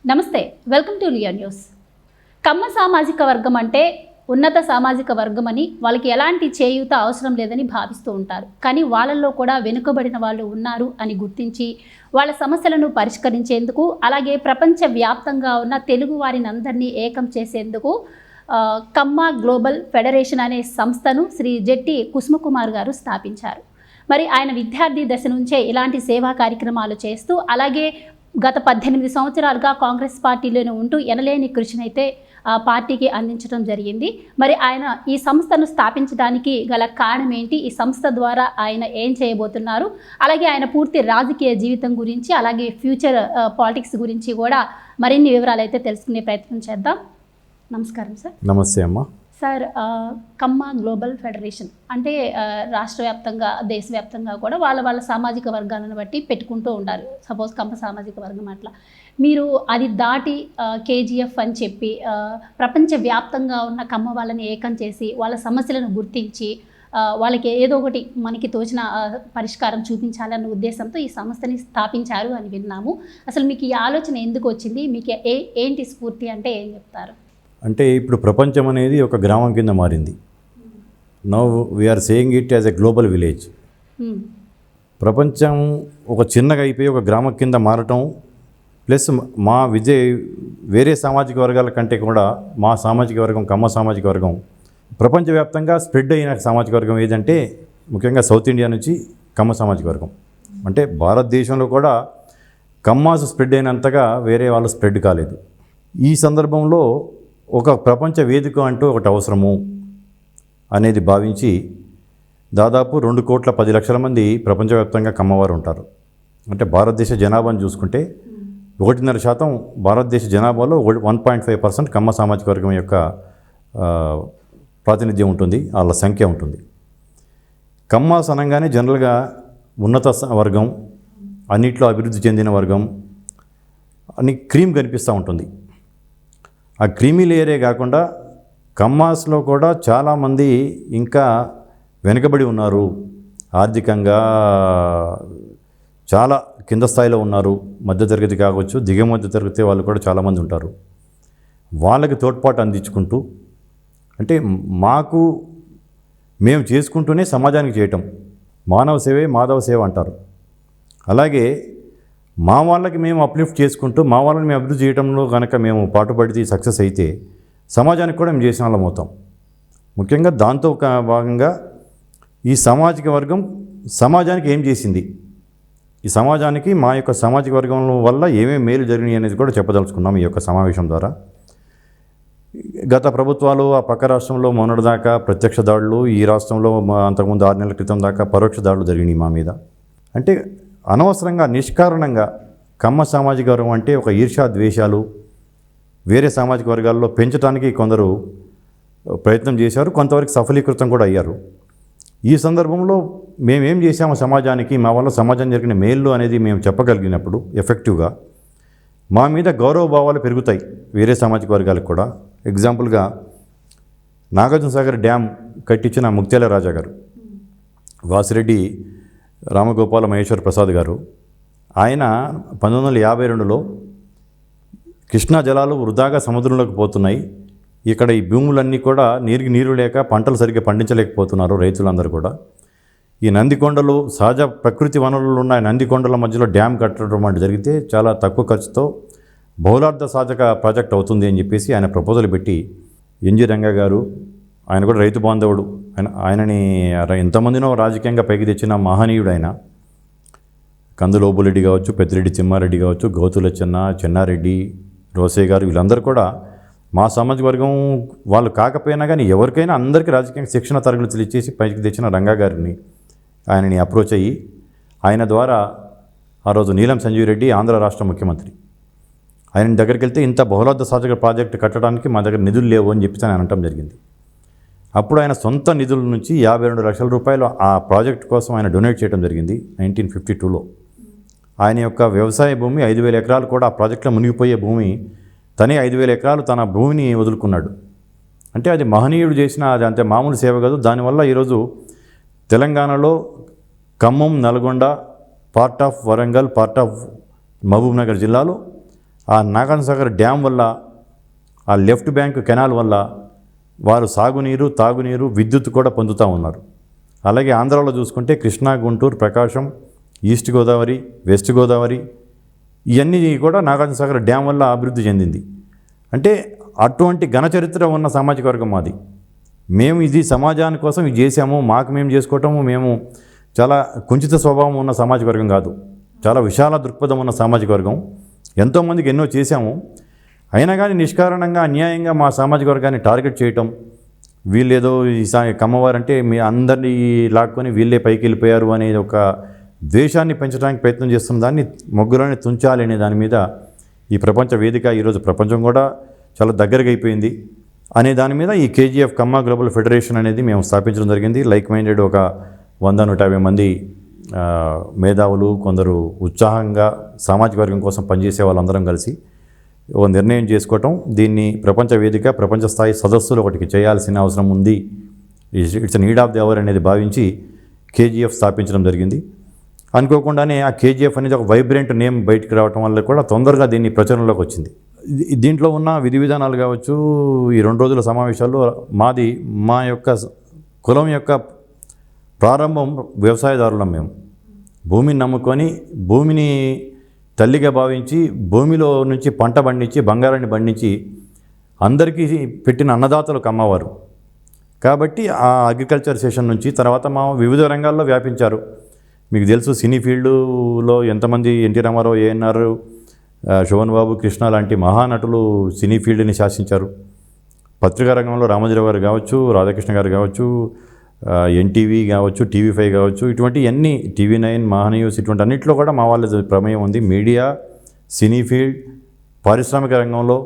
నమస్తే, welcome to Liya news. కమ్మ సామాజిక వర్గం అంటే ఉన్నత సామాజిక వర్గం అని, వాళ్ళకి ఎలాంటి చేయూత అవసరం లేదని భావిస్తూ ఉంటారు. కానీ వాళ్ళల్లో కూడా వెనుకబడిన వాళ్ళు ఉన్నారు అని గుర్తించి వాళ్ళ సమస్యలను పరిష్కరించేందుకు, అలాగే ప్రపంచవ్యాప్తంగా ఉన్న తెలుగు వారిని అందరినీ ఏకం చేసేందుకు కమ్మ గ్లోబల్ ఫెడరేషన్ అనే సంస్థను శ్రీ జెట్టి కుసుమకుమార్ గారు స్థాపించారు. మరి ఆయన విద్యార్థి దశ నుంచే ఇలాంటి సేవా కార్యక్రమాలు చేస్తూ, అలాగే గత 18 సంవత్సరాలుగా కాంగ్రెస్ పార్టీలోనే ఉంటూ ఎనలేని కృషినైతే ఆ పార్టీకి అందించడం జరిగింది. మరి ఆయన ఈ సంస్థను స్థాపించడానికి గల కారణం ఏంటి, ఈ సంస్థ ద్వారా ఆయన ఏం చేయబోతున్నారు, అలాగే ఆయన పూర్తి రాజకీయ జీవితం గురించి, అలాగే ఫ్యూచర్ పాలిటిక్స్ గురించి కూడా మరిన్ని వివరాలు అయితే తెలుసుకునే ప్రయత్నం చేద్దాం. నమస్కారం సార్. నమస్తే అమ్మ. సార్, కమ్మ గ్లోబల్ ఫెడరేషన్ అంటే రాష్ట్ర వ్యాప్తంగా, దేశవ్యాప్తంగా కూడా వాళ్ళ సామాజిక వర్గాలను బట్టి పెట్టుకుంటూ ఉంటారు. సపోజ్ కమ్మ సామాజిక వర్గం అట్లా మీరు అది దాటి కేజీఎఫ్ అని చెప్పి ప్రపంచవ్యాప్తంగా ఉన్న కమ్మ వాళ్ళని ఏకం చేసి వాళ్ళ సమస్యలను గుర్తించి వాళ్ళకి ఏదో ఒకటి మనకి తోచిన పరిష్కారం చూపించాలన్న ఉద్దేశంతో ఈ సంస్థని స్థాపించారు అని విన్నాము. అసలు మీకు ఈ ఆలోచన ఎందుకు వచ్చింది, మీకు ఏంటి స్ఫూర్తి అంటే ఏం చెప్తారు? అంటే ఇప్పుడు ప్రపంచం అనేది ఒక గ్రామం కింద మారింది. Now we're saying it as a global village. ప్రపంచం ఒక చిన్నగా అయిపోయి ఒక గ్రామం కింద మారటం, ప్లస్ మా వేరే సామాజిక వర్గాల కంటే కూడా మా సామాజిక వర్గం, కమ్మ సామాజిక వర్గం ప్రపంచవ్యాప్తంగా స్ప్రెడ్ అయిన సామాజిక వర్గం ఏదంటే ముఖ్యంగా సౌత్ ఇండియా నుంచి కమ్మ సామాజిక వర్గం. అంటే భారతదేశంలో కూడా కమ్మాస్ స్ప్రెడ్ అయినంతగా వేరే వాళ్ళు స్ప్రెడ్ కాలేదు. ఈ సందర్భంలో ఒక ప్రపంచ వేదిక అంటూ ఒకటి అవసరము అనేది భావించి దాదాపు 2,10,00,000 మంది ప్రపంచవ్యాప్తంగా కమ్మవారు ఉంటారు. అంటే భారతదేశ జనాభాను చూసుకుంటే 1.5% భారతదేశ జనాభాలో 1.5% కమ్మ సామాజిక వర్గం యొక్క ప్రాతినిధ్యం ఉంటుంది, వాళ్ళ సంఖ్య ఉంటుంది. కమ్మాస్ అనగానే జనరల్గా ఉన్నత వర్గం, అన్నిట్లో అభివృద్ధి చెందిన వర్గం అని క్రీమ్ కనిపిస్తూ ఉంటుంది. ఆ క్రీమీ లేయరే కాకుండా కమ్మాస్లో కూడా చాలామంది ఇంకా వెనుకబడి ఉన్నారు, ఆర్థికంగా చాలా కింద స్థాయిలో ఉన్నారు. మధ్యతరగతి కావచ్చు, దిగమధ్య తరగతి వాళ్ళు కూడా చాలామంది ఉంటారు. వాళ్ళకి తోడ్పాటు అందించుకుంటూ, అంటే మేము చేసుకుంటూనే సమాజానికి చేయటం, మానవ సేవే మాధవ సేవ అంటారు. అలాగే మా వాళ్ళకి మేము అప్లిఫ్ట్ చేసుకుంటూ, మా వాళ్ళని మేము అభివృద్ధి చేయడంలో కనుక మేము పాటుపడితే సక్సెస్ అయితే సమాజానికి కూడా మేము చేసిన వాళ్ళం అవుతాం. ముఖ్యంగా దాంతో భాగంగా ఈ సామాజిక వర్గం సమాజానికి ఏం చేసింది, ఈ సమాజానికి మా యొక్క సామాజిక వర్గం వల్ల ఏమేమి మేలు జరిగినాయి అనేది కూడా చెప్పదలుచుకున్నాం ఈ యొక్క సమావేశం ద్వారా. గత ప్రభుత్వాలు ఆ పక్క రాష్ట్రంలో మొన్నటిదాకా ప్రత్యక్ష దాడులు, ఈ రాష్ట్రంలో అంతకుముందు 6 నెలల క్రితం దాకా పరోక్ష దాడులు జరిగినాయి మా మీద. అంటే అనవసరంగా నిష్కారణంగా కమ్మ సామాజిక వర్గం అంటే ఒక ఈర్ష్యా ద్వేషాలు వేరే సామాజిక వర్గాల్లో పెంచడానికి కొందరు ప్రయత్నం చేశారు, కొంతవరకు సఫలీకృతం కూడా అయ్యారు. ఈ సందర్భంలో మేమేం చేశాము సమాజానికి, మా వల్ల సమాజం జరిగిన మేళ్ళు అనేది మేము చెప్పగలిగినప్పుడు ఎఫెక్టివ్గా మా మీద గౌరవ భావాలు పెరుగుతాయి వేరే సామాజిక వర్గాలకు కూడా. ఎగ్జాంపుల్గా నాగార్జునసాగర్ డ్యామ్ కట్టించిన ముక్త్యాల రాజా గారు, వాసిరెడ్డి రామగోపాల మహేశ్వర ప్రసాద్ గారు, ఆయన 1952లో కృష్ణా జలాలు వృధాగా సముద్రంలోకి పోతున్నాయి, ఇక్కడ ఈ భూములన్నీ కూడా నీరు లేక పంటలు సరిగ్గా పండించలేకపోతున్నారు రైతులందరూ కూడా, ఈ నందికొండలు సహజ ప్రకృతి వనరులు ఉన్న నందికొండల మధ్యలో డ్యామ్ కట్టడం అంటే జరిగితే చాలా తక్కువ ఖర్చుతో బహుళార్థ సాధక ప్రాజెక్ట్ అవుతుంది అని చెప్పేసి ఆయన ప్రపోజల్ పెట్టి, ఎన్జి రంగా గారు, ఆయన కూడా రైతు బాంధవుడు, ఆయనని ఎంతమందినో రాజకీయంగా పైకి తెచ్చిన మహనీయుడు ఆయన. కందులోబులెడ్డి కావచ్చు, పెద్దిరెడ్డి తిమ్మారెడ్డి కావచ్చు, గౌతుల చెన్నారెడ్డి, రోసయ్య గారు, వీళ్ళందరూ కూడా మా సామాజిక వర్గం వాళ్ళు కాకపోయినా కానీ ఎవరికైనా అందరికీ రాజకీయంగా శిక్షణ తరగతులు ఇచ్చేసి పైకి తెచ్చిన రంగా గారిని ఆయనని అప్రోచ్ అయ్యి, ఆయన ద్వారా ఆ రోజు నీలం సంజీవ్ రెడ్డి ఆంధ్ర రాష్ట్ర ముఖ్యమంత్రి, ఆయన దగ్గరికి వెళ్తే ఇంత బహుళార్థ సాధక ప్రాజెక్టు కట్టడానికి మా దగ్గర నిధులు లేవు అని చెప్పి ఆయన అనటం జరిగింది. అప్పుడు ఆయన సొంత నిధుల నుంచి 52 లక్షల రూపాయలు ఆ ప్రాజెక్ట్ కోసం ఆయన డొనేట్ చేయడం జరిగింది 1952లో. ఆయన యొక్క వ్యవసాయ భూమి 5,000 ఎకరాలు కూడా ఆ ప్రాజెక్టులో మునిగిపోయే భూమి, తనే 5,000 ఎకరాలు తన భూమిని వదులుకున్నాడు. అంటే అది మహనీయుడు చేసిన, అది అంతే మామూలు సేవ కాదు. దానివల్ల ఈరోజు తెలంగాణలో Khammam, Nalgonda, part of Warangal, part of Mahabubnagar జిల్లాలో ఆ నాగార్జున సాగర్ డ్యామ్ వల్ల, ఆ లెఫ్ట్ బ్యాంక్ కెనాల్ వల్ల వారు సాగునీరు, తాగునీరు, విద్యుత్ కూడా పొందుతూ ఉన్నారు. అలాగే ఆంధ్రాలో చూసుకుంటే కృష్ణా, గుంటూరు, ప్రకాశం, ఈస్ట్ గోదావరి, వెస్ట్ గోదావరి ఇవన్నీ కూడా నాగార్జున సాగర్ డ్యామ్ వల్ల అభివృద్ధి చెందింది. అంటే అటువంటి ఘన చరిత్ర ఉన్న సామాజిక వర్గం మాది. మేము ఇది సమాజాని కోసం ఇది చేసాము, మాకు మేము చేసుకోవటము, మేము చాలా కుంచిత స్వభావం ఉన్న సామాజిక వర్గం కాదు, చాలా విశాల దృక్పథం ఉన్న సామాజిక వర్గం. ఎంతోమందికి ఎన్నో చేశాము. అయినా కానీ నిష్కారణంగా అన్యాయంగా మా సామాజిక వర్గాన్ని టార్గెట్ చేయటం, వీళ్ళేదో ఈ కమ్మవారంటే మీ అందరినీ లాక్కొని వీళ్ళే పైకి వెళ్ళిపోయారు అనేది ఒక ద్వేషాన్ని పెంచడానికి ప్రయత్నం చేస్తున్న దాన్ని మొగ్గులోనే తుంచాలి అనే దాని మీద ఈ ప్రపంచ వేదిక, ఈరోజు ప్రపంచం కూడా చాలా దగ్గరగా అయిపోయింది అనే దాని మీద ఈ కేజీఎఫ్ కమ్మ గ్లోబల్ ఫెడరేషన్ అనేది మేము స్థాపించడం జరిగింది. లైక్ మైండెడ్ ఒక 100-150 మంది మేధావులు, కొందరు ఉత్సాహంగా సామాజిక వర్గం కోసం పనిచేసే వాళ్ళందరం కలిసి ఒక నిర్ణయం చేసుకోవటం, దీన్ని ప్రపంచ వేదిక, ప్రపంచ స్థాయి సదస్సులు ఒకటికి చేయాల్సిన అవసరం ఉంది, it's need of the hour అనేది భావించి కేజీఎఫ్ స్థాపించడం జరిగింది. అనుకోకుండానే ఆ కేజీఎఫ్ అనేది ఒక వైబ్రెంట్ నేమ్ బయటికి రావటం వల్ల కూడా తొందరగా దీన్ని ప్రచారంలోకి వచ్చింది. దీంట్లో ఉన్న విధి విధానాలు కావచ్చు, ఈ 2 రోజుల సమావేశాల్లో మా యొక్క కులం యొక్క ప్రారంభం వ్యవసాయదారులం. మేము భూమిని నమ్ముకొని, భూమిని తల్లిగా భావించి, భూమిలో నుంచి పంట పండించి, బంగారాన్ని పండించి అందరికీ పెట్టిన అన్నదాతలు కమ్మవారు. కాబట్టి ఆ అగ్రికల్చర్ సెషన్ నుంచి తర్వాత మా వివిధ రంగాల్లో వ్యాపించారు. మీకు తెలుసు, సినీ ఫీల్డ్లో ఎంతమంది ఎన్టీ రామారావు, ఏఎన్ఆర్, శోభన్ బాబు, కృష్ణ లాంటి మహానటులు సినీ ఫీల్డ్ని శాసించారు. పత్రికా రంగంలో రామోజీరావు గారు కావచ్చు, రాధాకృష్ణ గారు కావచ్చు, ఎన్టీవీ కావచ్చు, టీవీ5 కావచ్చు, ఇటువంటి అన్ని టీవీ9, మహాన్యూస్, ఇటువంటి అన్నింటిలో కూడా మా వాళ్ళ ప్రమేయం ఉంది. మీడియా, సినీ ఫీల్డ్, పారిశ్రామిక రంగంలో,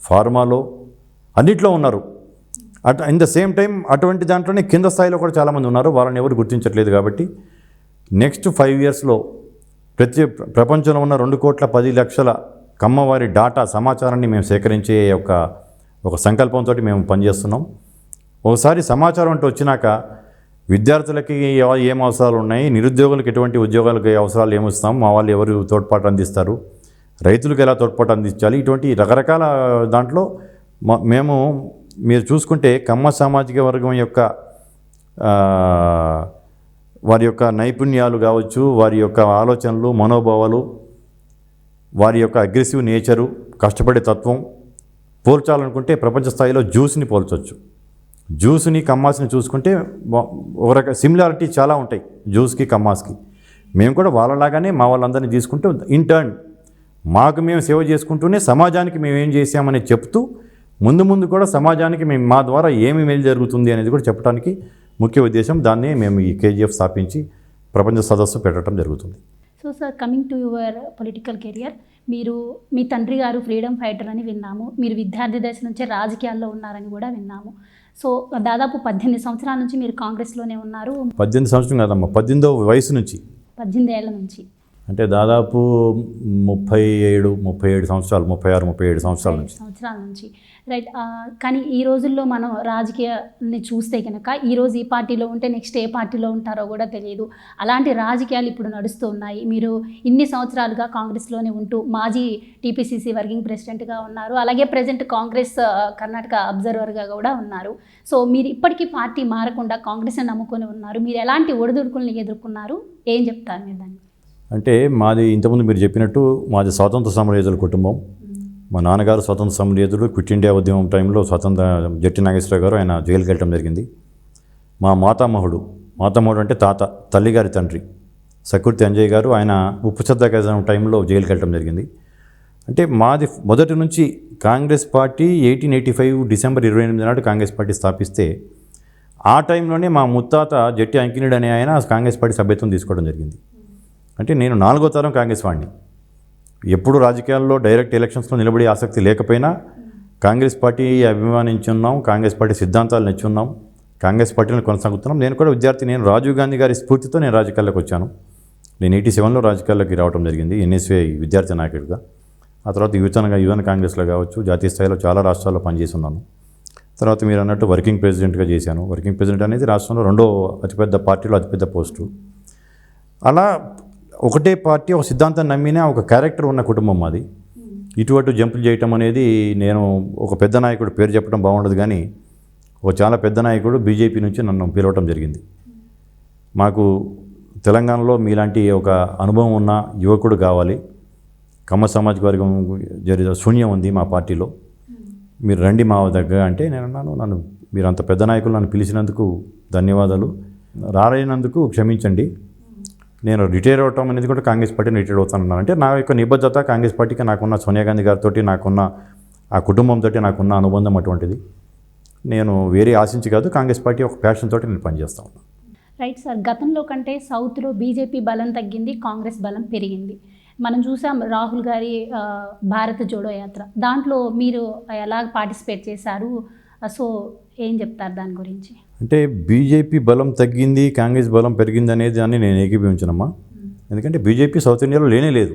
ఫార్మాలో అన్నిట్లో ఉన్నారు. ఇన్ ద సేమ్ టైం అటువంటి దాంట్లోనే కింద స్థాయిలో కూడా చాలామంది ఉన్నారు. వాళ్ళని ఎవరు గుర్తించట్లేదు. కాబట్టి నెక్స్ట్ 5 ఇయర్స్లో ప్రపంచంలో ఉన్న 2,10,00,000 కమ్మవారి డాటా సమాచారాన్ని మేము సేకరించే ఒక సంకల్పంతో మేము పనిచేస్తున్నాం. ఒకసారి సమాచారం అంటే వచ్చినాక విద్యార్థులకి ఏం అవసరాలు ఉన్నాయి, నిరుద్యోగులకు ఎటువంటి ఉద్యోగాలకి అవసరాలు ఏమిస్తాం, మా వాళ్ళు ఎవరు తోడ్పాటు అందిస్తారు, రైతులకు ఎలా తోడ్పాటు అందించాలి, ఇటువంటి రకరకాల దాంట్లో మీరు చూసుకుంటే కమ్మ సామాజిక వర్గం యొక్క వారి యొక్క నైపుణ్యాలు కావచ్చు, వారి యొక్క ఆలోచనలు, మనోభావాలు, వారి యొక్క అగ్రెసివ్ నేచరు, కష్టపడే తత్వం పోల్చాలనుకుంటే ప్రపంచ స్థాయిలో జ్యూస్ని పోల్చవచ్చు. జ్యూస్ని, కమ్మాస్ని చూసుకుంటే ఒక రక సిమిలారిటీ చాలా ఉంటాయి జ్యూస్కి, కమ్మాస్కి. మేము కూడా వాళ్ళలాగానే మా వాళ్ళందరినీ తీసుకుంటూ ఇన్ టర్న్ మాకు మేము సేవ చేసుకుంటూనే సమాజానికి మేము ఏం చేసామని చెప్తూ ముందు కూడా సమాజానికి మా ద్వారా ఏమి మేలు జరుగుతుంది అనేది కూడా చెప్పడానికి ముఖ్య ఉద్దేశం. దాన్నే మేము ఈ కేజీఎఫ్ స్థాపించి ప్రపంచ సదస్సు పెట్టడం జరుగుతుంది. So sir, coming to your political career, మీ తండ్రి గారు ఫ్రీడమ్ ఫైటర్ అని విన్నాము. మీరు విద్యార్థి దశ నుంచే రాజకీయాల్లో ఉన్నారని కూడా విన్నాము. సో దాదాపు 18 సంవత్సరాల నుంచి మీరు కాంగ్రెస్లోనే ఉన్నారు. 18 సంవత్సరం కాదమ్మా, 18వ వయసు నుంచి, 18 ఏళ్ల నుంచి, అంటే దాదాపు 37 సంవత్సరాలు, 36-37 సంవత్సరాల నుంచి రైట్. కానీ ఈ రోజుల్లో మనం రాజకీయాన్ని చూస్తే కనుక ఈరోజు ఈ పార్టీలో ఉంటే నెక్స్ట్ ఏ పార్టీలో ఉంటారో కూడా తెలియదు. అలాంటి రాజకీయాలు ఇప్పుడు నడుస్తూ ఉన్నాయి. మీరు ఇన్ని సంవత్సరాలుగా కాంగ్రెస్లోనే ఉంటూ మాజీ టీపీసీసీ వర్కింగ్ ప్రెసిడెంట్గా ఉన్నారు. అలాగే ప్రజెంట్ కాంగ్రెస్ కర్ణాటక అబ్జర్వర్గా కూడా ఉన్నారు. సో మీరు ఇప్పటికీ పార్టీ మారకుండా కాంగ్రెస్ని నమ్ముకొని ఉన్నారు. మీరు ఎలాంటి ఒడిదుడుకుల్ని ఎదుర్కొన్నారు, ఏం చెప్తారు మీరు దాన్ని? అంటే మాది ఇంతకుముందు మీరు చెప్పినట్టు మాది స్వాతంత్ర సమరయోధుల కుటుంబం. మా నాన్నగారు స్వతంత్ర సమరయోధుడు. క్విట్ ఇండియా ఉద్యమం టైంలో జట్టి నాగేశ్వరరావు గారు ఆయన జైలుకి వెళ్ళటం జరిగింది. మా మాతామహుడు అంటే తాత, తల్లిగారి తండ్రి సకుర్తి అంజయ్ గారు, ఆయన ఉప్పు సత్యాగ్రహం టైంలో జైలుకి వెళ్ళటం జరిగింది. అంటే మాది మొదటి నుంచి కాంగ్రెస్ పార్టీ 1885 డిసెంబర్ 28 నాడు కాంగ్రెస్ పార్టీ స్థాపిస్తే ఆ టైంలోనే మా ముత్తాత జట్టి అంకినుడు అనే ఆయన కాంగ్రెస్ పార్టీ సభ్యత్వం తీసుకోవడం జరిగింది. అంటే నేను 4వ తరం కాంగ్రెస్ వాడిని. ఎప్పుడు రాజకీయాల్లో డైరెక్ట్ ఎలక్షన్స్లో నిలబడే ఆసక్తి లేకపోయినా కాంగ్రెస్ పార్టీ అభిమానించున్నాం, కాంగ్రెస్ పార్టీ సిద్ధాంతాలు నచ్చున్నాం, కాంగ్రెస్ పార్టీని కొనసాగుతున్నాం. నేను కూడా విద్యార్థి, నేను రాజీవ్ గాంధీ గారి స్ఫూర్తితో నేను రాజకీయాల్లోకి వచ్చాను. నేను 87లో రాజకీయాల్లోకి రావడం జరిగింది ఎన్ఎస్వై విద్యార్థి నాయకుడిగా. ఆ తర్వాత యువన కాంగ్రెస్లో కావచ్చు, జాతీయ స్థాయిలో చాలా రాష్ట్రాల్లో పనిచేసి ఉన్నాను. తర్వాత మీరు అన్నట్టు వర్కింగ్ ప్రెసిడెంట్గా చేశాను. వర్కింగ్ ప్రెసిడెంట్ అనేది రాష్ట్రంలో 2వ అతిపెద్ద పార్టీలో అతిపెద్ద పోస్టు. అలా ఒకటే పార్టీ, ఒక సిద్ధాంతం నమ్మిన ఒక క్యారెక్టర్ ఉన్న కుటుంబం మాది. ఇటు అటు జంపులు చేయటం అనేది నేను ఒక పెద్ద నాయకుడు పేరు చెప్పడం బాగుండదు కానీ ఒక చాలా పెద్ద నాయకుడు బీజేపీ నుంచి నన్ను పిలవటం జరిగింది. మాకు తెలంగాణలో మీలాంటి ఒక అనుభవం ఉన్న యువకుడు కావాలి, కమ్మ సామాజిక వర్గం శూన్యం ఉంది మా పార్టీలో, మీరు రండి మా దగ్గర అంటే నేను అన్నాను, నన్ను మీరు అంత పెద్ద నాయకులు నన్ను పిలిచినందుకు ధన్యవాదాలు, రారైనందుకు క్షమించండి, నేను రిటైర్ అవటం అనేది కూడా కాంగ్రెస్ పార్టీని రిటైర్ అవుతానన్నాను. అంటే నా యొక్క నిబద్ధత కాంగ్రెస్ పార్టీకి నాకున్న సోనియా గాంధీ గారితో నాకున్న ఆ కుటుంబంతో నాకున్న అనుబంధం అటువంటిది. నేను వేరే ఆశించి కాదు, కాంగ్రెస్ పార్టీ ఒక ప్యాషన్ తోటి నేను పనిచేస్తా ఉన్నాను. రైట్ సార్, గతంలో కంటే సౌత్లో బీజేపీ బలం తగ్గింది, కాంగ్రెస్ బలం పెరిగింది. మనం చూసాం రాహుల్ గారి భారత్ జోడో యాత్ర, దాంట్లో మీరు ఎలా పార్టిసిపేట్ చేశారు, సో ఏం చెప్తారు దాని గురించి? అంటే బీజేపీ బలం తగ్గింది, కాంగ్రెస్ బలం పెరిగింది అనేది దాన్ని నేను ఏకీభవించనమ్మా. ఎందుకంటే బీజేపీ సౌత్ ఇండియాలో లేనే లేదు.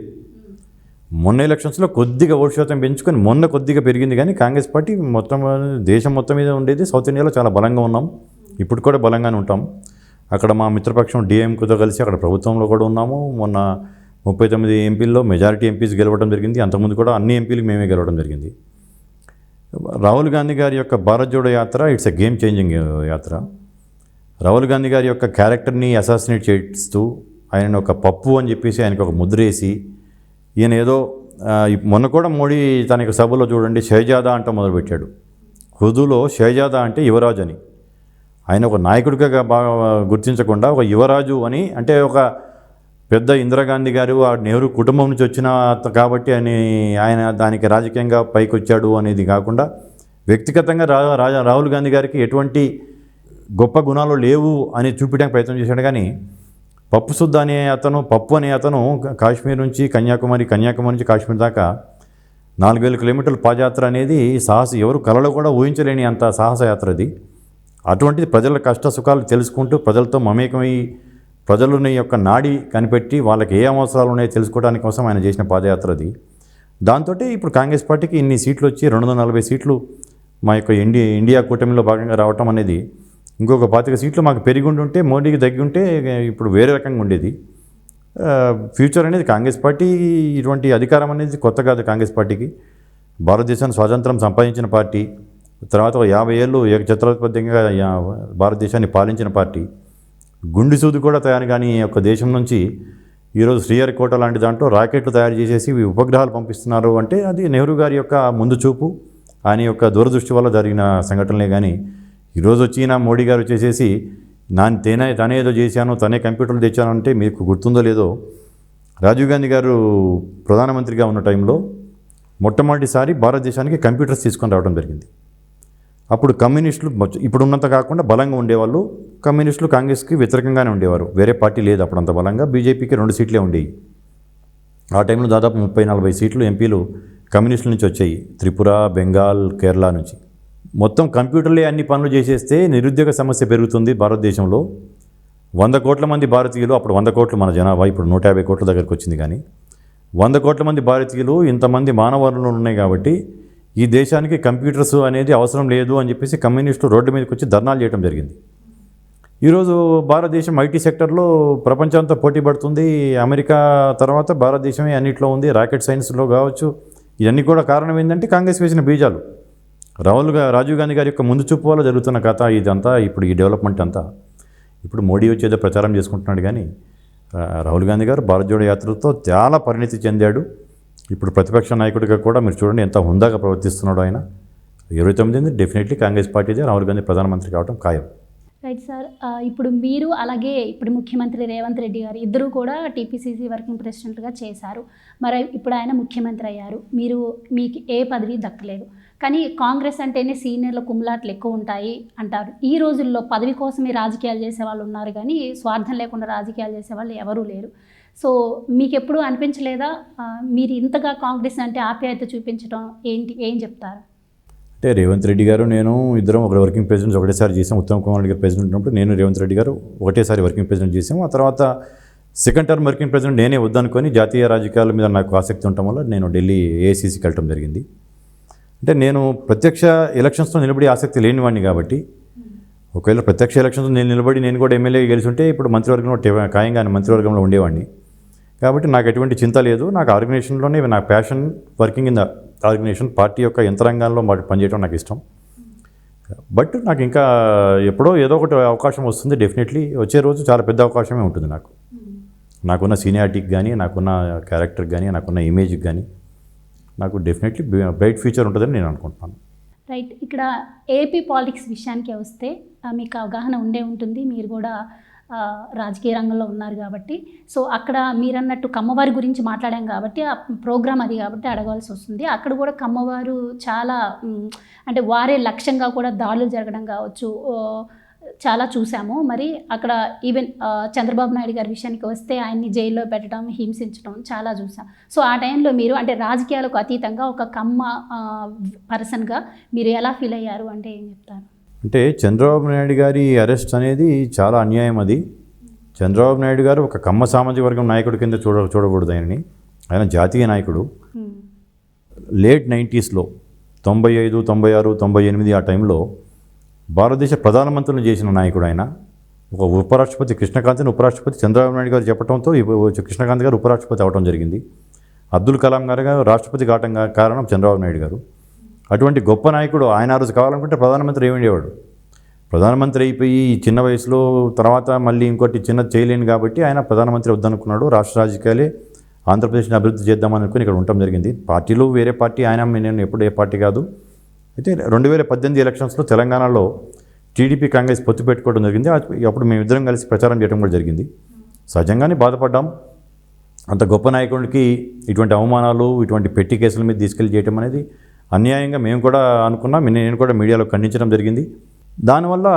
మొన్న ఎలక్షన్స్లో కొద్దిగా ఓటు శాతం పెంచుకొని మొన్న కొద్దిగా పెరిగింది, కానీ కాంగ్రెస్ పార్టీ మొత్తం దేశం మొత్తం మీద ఉండేది సౌత్ ఇండియాలో చాలా బలంగా ఉన్నాం, ఇప్పుడు కూడా బలంగానే ఉంటాం. అక్కడ మా మిత్రపక్షం డిఎంకేతో కలిసి అక్కడ ప్రభుత్వంలో కూడా ఉన్నాము. మొన్న 39 ఎంపీల్లో మెజారిటీ ఎంపీస్ గెలవడం జరిగింది, అంతకుముందు కూడా అన్ని ఎంపీలకు మేమే గెలవడం జరిగింది. రాహుల్ గాంధీ గారి యొక్క Bharat Jodo Yatra it's a game changing యాత్ర. రాహుల్ గాంధీ గారి యొక్క క్యారెక్టర్ని అసాసినేట్ చేస్తూ ఆయన ఒక పప్పు అని చెప్పేసి ఆయనకు ఒక ముద్రేసి ఈయన ఏదో మొన్న కూడా మోడీ తన యొక్క సభలో చూడండి షహజాదా అంట మొదలుపెట్టాడు. ఉర్దూలో షహజాదా అంటే యువరాజు అని. ఆయన ఒక నాయకుడిగా బాగా గుర్తించకుండా ఒక యువరాజు అని, అంటే ఒక పెద్ద ఇందిరాగాంధీ గారు ఆ నెహ్రూ కుటుంబం నుంచి వచ్చిన కాబట్టి ఆయన దానికి రాజకీయంగా పైకి వచ్చాడు అనేది కాకుండా వ్యక్తిగతంగా రాహుల్ గాంధీ గారికి ఎటువంటి గొప్ప గుణాలు లేవు అని చూపించడానికి ప్రయత్నం చేశాడు. కానీ పప్పు సుద్ద అనే అతను, పప్పు అనే అతను కాశ్మీర్ నుంచి కన్యాకుమారి నుంచి కాశ్మీర్ దాకా 4000 కిలోమీటర్ల పాదయాత్ర అనేది ఎవరు కలలో కూడా ఊహించలేని అంత సాహస యాత్ర అది. అటువంటిది ప్రజల కష్ట సుఖాలు తెలుసుకుంటూ ప్రజలతో మమేకమై ప్రజలని యొక్క నాడి కనిపెట్టి వాళ్ళకి ఏ అవసరాలు ఉన్నాయో తెలుసుకోవడానికి కోసం ఆయన చేసిన పాదయాత్ర అది. దాంతో ఇప్పుడు కాంగ్రెస్ పార్టీకి ఇన్ని సీట్లు వచ్చి 240 సీట్లు మా యొక్క ఇండియా కూటమిలో భాగంగా రావటం అనేది, ఇంకొక 25 సీట్లు మాకు పెరిగి ఉంటే మోడీకి తగ్గి ఉంటే ఇప్పుడు వేరే రకంగా ఉండేది. ఫ్యూచర్ అనేది కాంగ్రెస్ పార్టీ ఇటువంటి అధికారం అనేది కొత్త కాదు కాంగ్రెస్ పార్టీకి. భారతదేశాన్ని స్వాతంత్రం సంపాదించిన పార్టీ, తర్వాత 50 ఏళ్ళు ఏకఛత్రాధిపత్యంగా భారతదేశాన్ని పాలించిన పార్టీ, గుండు సూది కూడా తయారు కానీ ఒక దేశం నుంచి ఈరోజు శ్రీహరికోట లాంటి దాంట్లో రాకెట్లు తయారు చేసేసి ఉపగ్రహాలు పంపిస్తున్నారు అంటే అది నెహ్రూ గారి యొక్క ముందు చూపు, ఆయన యొక్క దూరదృష్టి వల్ల జరిగిన సంఘటనలే. కానీ ఈరోజు వచ్చిన మోడీ గారు వచ్చేసేసి తనే ఏదో చేశాను, తనే కంప్యూటర్లు తెచ్చాను అంటే మీకు గుర్తుందో లేదో, రాజీవ్ గాంధీ గారు ప్రధానమంత్రిగా ఉన్న టైంలో మొట్టమొదటిసారి భారతదేశానికి కంప్యూటర్స్ తీసుకొని రావడం జరిగింది. అప్పుడు కమ్యూనిస్టులు ఇప్పుడున్నంత కాకుండా బలంగా ఉండేవాళ్ళు, కమ్యూనిస్టులు కాంగ్రెస్కి వ్యతిరేకంగానే ఉండేవారు, వేరే పార్టీ లేదు అప్పుడు అంత బలంగా. బీజేపీకి 2 సీట్లే ఉండేవి. ఆ టైంలో దాదాపు 30-40 సీట్లు ఎంపీలు కమ్యూనిస్టుల నుంచి వచ్చాయి, త్రిపుర, బెంగాల్, కేరళ నుంచి. మొత్తం కంప్యూటర్లే అన్ని పనులు చేసేస్తే నిరుద్యోగ సమస్య పెరుగుతుంది భారతదేశంలో. 100 కోట్ల మంది భారతీయులు, అప్పుడు 100 కోట్లు మన జనాభా, ఇప్పుడు 150 కోట్ల దగ్గరికి వచ్చింది. కానీ 100 కోట్ల మంది భారతీయులు, ఇంతమంది మానవ వనరులు ఉన్నాయి కాబట్టి ఈ దేశానికి కంప్యూటర్స్ అనేది అవసరం లేదు అని చెప్పేసి కమ్యూనిస్టులు రోడ్డు మీదకి వచ్చి ధర్నాలు చేయడం జరిగింది. ఈరోజు భారతదేశం ఐటీ సెక్టర్లో ప్రపంచంతో పోటీ పడుతుంది. అమెరికా తర్వాత భారతదేశమే అన్నింటిలో ఉంది, రాకెట్ సైన్స్లో కావచ్చు. ఇవన్నీ కూడా కారణం ఏంటంటే కాంగ్రెస్ వేసిన బీజాలు. రాజీవ్ గాంధీ గారి యొక్క ముందు చూపు వల్ల జరుగుతున్న కథ ఇదంతా. ఇప్పుడు ఈ డెవలప్మెంట్ అంతా ఇప్పుడు మోడీ వచ్చి ఏదో ప్రచారం చేసుకుంటున్నాడు. కానీ రాహుల్ గాంధీ గారు భారత్ జోడో యాత్రతో చాలా పరిణితి చెందాడు. ఇప్పుడు ప్రతిపక్ష నాయకుడిగా కూడా మీరు చూడండి ఎంత హుందాగా ప్రవర్తిస్తున్నాడు ఆయన. 29 డెఫినెట్లీ కాంగ్రెస్ పార్టీదే రాహుల్ గాంధీ ప్రధానమంత్రి కావడం ఖాయం. రైట్ సార్, ఇప్పుడు మీరు అలాగే ఇప్పుడు ముఖ్యమంత్రి రేవంత్ రెడ్డి గారు ఇద్దరు కూడా టీపీసీసీ వర్కింగ్ ప్రెసిడెంట్గా చేశారు. మరి ఇప్పుడు ఆయన ముఖ్యమంత్రి అయ్యారు, మీకు ఏ పదవి దక్కలేదు. కానీ కాంగ్రెస్ అంటేనే సీనియర్ల కుమ్ములాట్లు ఎక్కువ ఉంటాయి అంటారు. ఈ రోజుల్లో పదవి కోసమే రాజకీయాలు చేసేవాళ్ళు ఉన్నారు, కానీ స్వార్థం లేకుండా రాజకీయాలు చేసేవాళ్ళు ఎవరూ లేరు. సో మీకు ఎప్పుడూ అనిపించలేదా మీరు ఇంతగా కాంగ్రెస్ అంటే ఆప్యాయత చూపించడం ఏం చెప్తారు? అంటే రేవంత్ రెడ్డి గారు నేను ఇద్దరం ఒక వర్కింగ్ ప్రెసిడెంట్స్ ఒకటేసారి చేసాం. ఉత్తమ్ కుమార్ రెడ్డి గారు ప్రెసిడెంట్ ఉన్నప్పుడు నేను రేవంత్ రెడ్డి గారు ఒకటేసారి వర్కింగ్ ప్రెసిడెంట్ చేసాము. ఆ తర్వాత సెకండ్ టర్మ్ వర్కింగ్ ప్రెసిడెంట్ నేనే వద్దనుకొని జాతీయ రాజకీయాల మీద నాకు ఆసక్తి ఉండటం వల్ల నేను ఢిల్లీ ఏఐసీసీకి వెళ్ళటం జరిగింది. అంటే నేను ప్రత్యక్ష ఎలక్షన్స్లో నిలబడి ఆసక్తి లేనివాడిని కాబట్టి, ఒకవేళ ప్రత్యక్ష ఎలక్షన్స్లో నేను నిలబడి నేను కూడా ఎమ్మెల్యే గెలిచి ఉంటే ఇప్పుడు మంత్రివర్గంలో ఖాయంగా మంత్రివర్గంలో ఉండేవాడిని. కాబట్టి నాకు ఎటువంటి చింత లేదు. నాకు ఆర్గనైజేషన్లోనే నా passion, working in the organization, party యొక్క యంత్రాంగాల్లో పనిచేయడం నాకు ఇష్టం. బట్ నాకు ఇంకా ఎప్పుడో ఏదో ఒకటి అవకాశం వస్తుంది. డెఫినెట్లీ వచ్చే రోజు చాలా పెద్ద అవకాశమే ఉంటుంది నాకు. నాకున్న సీనియారిటీకి కానీ, నాకున్న క్యారెక్టర్కి కానీ, నాకున్న ఇమేజ్కి కానీ నాకు డెఫినెట్లీ బ్రైట్ ఫ్యూచర్ ఉంటుందని నేను అనుకుంటున్నాను. రైట్. ఇక్కడ ఏపీ పాలిటిక్స్ విషయానికి వస్తే మీకు అవగాహన ఉండే ఉంటుంది. మీరు కూడా రాజకీయ రంగంలో ఉన్నారు కాబట్టి. సో అక్కడ మీరన్నట్టు కమ్మవారి గురించి మాట్లాడాం కాబట్టి ఆ ప్రోగ్రామ్ అది కాబట్టి అడగాల్సి వస్తుంది. అక్కడ కూడా కమ్మవారు చాలా అంటే వారే లక్ష్యంగా కూడా దాడులు జరగడం కావచ్చు చాలా చూసాము. మరి అక్కడ ఈవెన్ చంద్రబాబు నాయుడు గారి విషయానికి వస్తే ఆయన్ని జైల్లో పెట్టడం, హింసించడం చాలా చూసాం. సో ఆ టైంలో మీరు అంటే రాజకీయాలకు అతీతంగా ఒక కమ్మ పర్సన్గా మీరు ఎలా ఫీల్ అయ్యారు అంటే ఏం చెప్తారు? అంటే చంద్రబాబు నాయుడు గారి అరెస్ట్ అనేది చాలా అన్యాయం. అది చంద్రబాబు నాయుడు గారు ఒక కమ్మ సామాజిక వర్గం నాయకుడి కింద చూడకూడదు. ఆయన జాతీయ నాయకుడు. లేట్ 90స్లో 95, 96, 98 ఆ టైంలో భారతదేశ ప్రధానమంత్రిని చేసిన నాయకుడు ఆయన. ఒక ఉపరాష్ట్రపతి కృష్ణకాంత్ని ఉపరాష్ట్రపతి చంద్రబాబు నాయుడు గారు చెప్పడంతో కృష్ణకాంత్ గారు ఉపరాష్ట్రపతి అవడం జరిగింది. అబ్దుల్ కలాం గారు రాష్ట్రపతి కారణం చంద్రబాబు నాయుడు గారు. అటువంటి గొప్ప నాయకుడు ఆయన ఆ రోజు కావాలనుకుంటే ప్రధానమంత్రి ఏమిండేవాడు. ప్రధానమంత్రి అయిపోయి చిన్న వయసులో తర్వాత మళ్ళీ ఇంకోటి చిన్నది చేయలేను కాబట్టి ఆయన ప్రధానమంత్రి వద్దనుకున్నాడు. రాష్ట్ర రాజకీయాలే ఆంధ్రప్రదేశ్ని అభివృద్ధి చేద్దామని అనుకుని ఇక్కడ ఉండటం జరిగింది. పార్టీలు వేరే పార్టీ, నేను ఎప్పుడు ఏ పార్టీ కాదు. అయితే 2018 ఎలక్షన్స్లో తెలంగాణలో టీడీపీ కాంగ్రెస్ పొత్తు పెట్టుకోవడం జరిగింది. అప్పుడు మేమిద్దరం కలిసి ప్రచారం చేయడం కూడా జరిగింది. సహజంగానే బాధపడ్డాం. అంత గొప్ప నాయకుడికి ఇటువంటి అవమానాలు, ఇటువంటి పెట్టి కేసుల మీద తీసుకెళ్ళి చేయడం అనేది అన్యాయంగా మేము కూడా అనుకున్నాం. నేను కూడా మీడియాలో ఖండించడం జరిగింది. దానివల్ల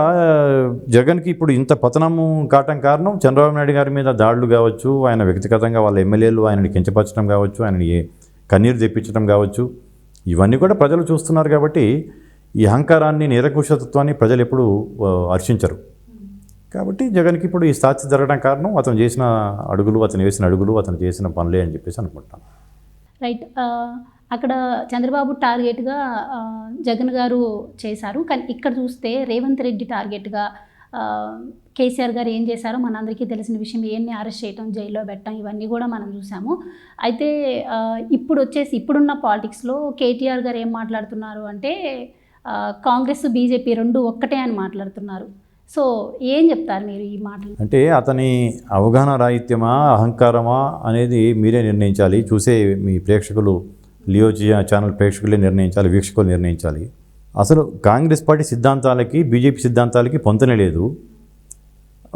జగన్కి ఇప్పుడు ఇంత పతనము కారణం చంద్రబాబు నాయుడు గారి మీద దాడులు కావచ్చు, ఆయన వ్యక్తిగతంగా వాళ్ళ ఎమ్మెల్యేలు ఆయనని కించపరచడం కావచ్చు, ఆయనని కన్నీరు తెప్పించడం కావచ్చు, ఇవన్నీ కూడా ప్రజలు చూస్తున్నారు. కాబట్టి ఈ అహంకారాన్ని, నిరకుశత్వాన్ని ప్రజలు ఎప్పుడు హర్షించరు. కాబట్టి జగన్కి ఇప్పుడు ఈ స్థాయి జరగడం కారణం అతను చేసిన అడుగులు, అతను వేసిన అడుగులు, అతను చేసిన పనులే అని చెప్పేసి అనుకుంటాను. రైట్. అక్కడ చంద్రబాబు టార్గెట్గా జగన్ గారు చేశారు. కానీ ఇక్కడ చూస్తే రేవంత్ రెడ్డి టార్గెట్గా కేసీఆర్ గారు ఏం చేశారో మనందరికీ తెలిసిన విషయం. ఏన్ని అరెస్ట్ చేయటం, జైల్లో పెట్టడం, ఇవన్నీ కూడా మనం చూసాము. అయితే ఇప్పుడున్న పాలిటిక్స్లో కేటీఆర్ గారు ఏం మాట్లాడుతున్నారు అంటే కాంగ్రెస్ బీజేపీ రెండు ఒక్కటే అని మాట్లాడుతున్నారు. సో ఏం చెప్తారు మీరు ఈ మాటలు? అంటే అతని అవగాహన రాహిత్యమా, అహంకారమా అనేది మీరే నిర్ణయించాలి. చూసే మీ ప్రేక్షకులు, లియో ఛానల్ ప్రేక్షకులే నిర్ణయించాలి, వీక్షకులు నిర్ణయించాలి. అసలు కాంగ్రెస్ పార్టీ సిద్ధాంతాలకి బీజేపీ సిద్ధాంతాలకి పొంతనే లేదు.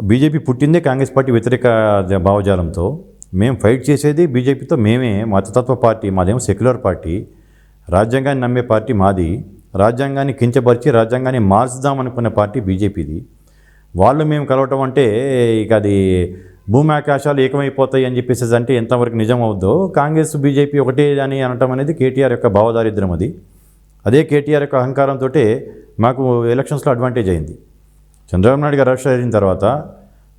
బీజేపీ పుట్టిందే కాంగ్రెస్ పార్టీ వ్యతిరేక భావజాలంతో. మేము ఫైట్ చేసేది బీజేపీతో. మేమే మతతత్వ పార్టీ, మాదేమో సెక్యులర్ పార్టీ. రాజ్యాంగాన్ని నమ్మే పార్టీ మాది. రాజ్యాంగాన్ని కించపరిచి రాజ్యాంగాన్ని మార్చుదామనుకునే పార్టీ బీజేపీది. వాళ్ళు మేము కలవటం అంటే ఇక అది భూమి ఆకాశాలు ఏకమైపోతాయి అని చెప్పేసి అంటే ఎంతవరకు నిజం అవుద్దో, కాంగ్రెస్ బీజేపీ ఒకటే అని అనటం అనేది కేటీఆర్ యొక్క భావదారిద్ర్యం. అదే కేటీఆర్ యొక్క అహంకారంతో మాకు ఎలక్షన్స్లో అడ్వాంటేజ్ అయింది. చంద్రబాబు నాయుడు గారు అరెస్ట్ అయిన తర్వాత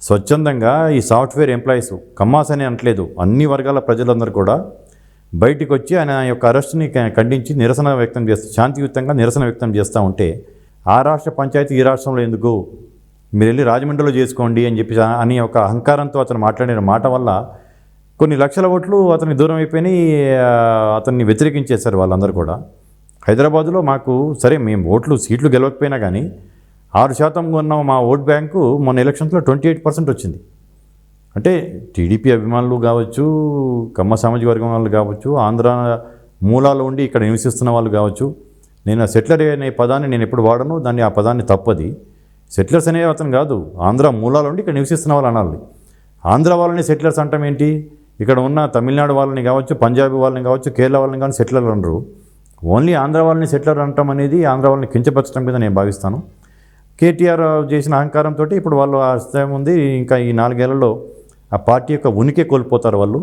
స్వచ్ఛందంగా ఈ సాఫ్ట్వేర్ ఎంప్లాయీస్, కమ్మాస్ అని అనట్లేదు, అన్ని వర్గాల ప్రజలందరూ కూడా బయటికి వచ్చి ఆయన యొక్క అరెస్ట్ని ఖండించి నిరసన వ్యక్తం చేస్తూ, శాంతియుతంగా నిరసన వ్యక్తం చేస్తూ ఉంటే, ఆ రాష్ట్ర పంచాయతీ ఈ రాష్ట్రంలో ఎందుకు, మీరు వెళ్ళి రాజమండ్రిలో చేసుకోండి అని చెప్పి అని ఒక అహంకారంతో అతను మాట్లాడిన మాట వల్ల కొన్ని లక్షల ఓట్లు అతనికి దూరం అయిపోయినాయి. అతన్ని వ్యతిరేకించేశారు వాళ్ళందరూ కూడా. హైదరాబాదులో మాకు సరే మేము సీట్లు గెలవకపోయినా కానీ 6% ఉన్న మా ఓట్ బ్యాంకు మొన్న ఎలక్షన్స్లో 28% వచ్చింది. అంటే టీడీపీ అభిమానులు కావచ్చు, కమ్మ సామాజిక వర్గం వాళ్ళు కావచ్చు, ఆంధ్ర మూలాలు ఉండి ఇక్కడ నివసిస్తున్న వాళ్ళు కావచ్చు. నేను ఆ సెటిలర్ అనే పదాన్ని నేను ఎప్పుడు వాడను, ఆ పదాన్ని తప్పది. సెటిలర్స్ అనే అతను కాదు, ఆంధ్ర మూలాలు ఉండి ఇక్కడ నివసిస్తున్న వాళ్ళు అనాలి. ఆంధ్ర వాళ్ళని సెటిలర్స్ అంటాం ఏంటి? ఇక్కడ ఉన్న తమిళనాడు వాళ్ళని కావచ్చు, పంజాబీ వాళ్ళని కావచ్చు, కేరళ వాళ్ళని కానీ సెటిలర్ అనరు. ఓన్లీ ఆంధ్ర వాళ్ళని సెటిలర్ అంటాం అనేది ఆంధ్ర వాళ్ళని కించపరచడం మీద నేను భావిస్తాను. కేటీఆర్ చేసిన అహంకారంతో ఇప్పుడు వాళ్ళు ఆ స్థాయి ఉంది. ఇంకా ఈ 4 ఏళ్లలో ఆ పార్టీ యొక్క ఉనికి కోల్పోతారు వాళ్ళు.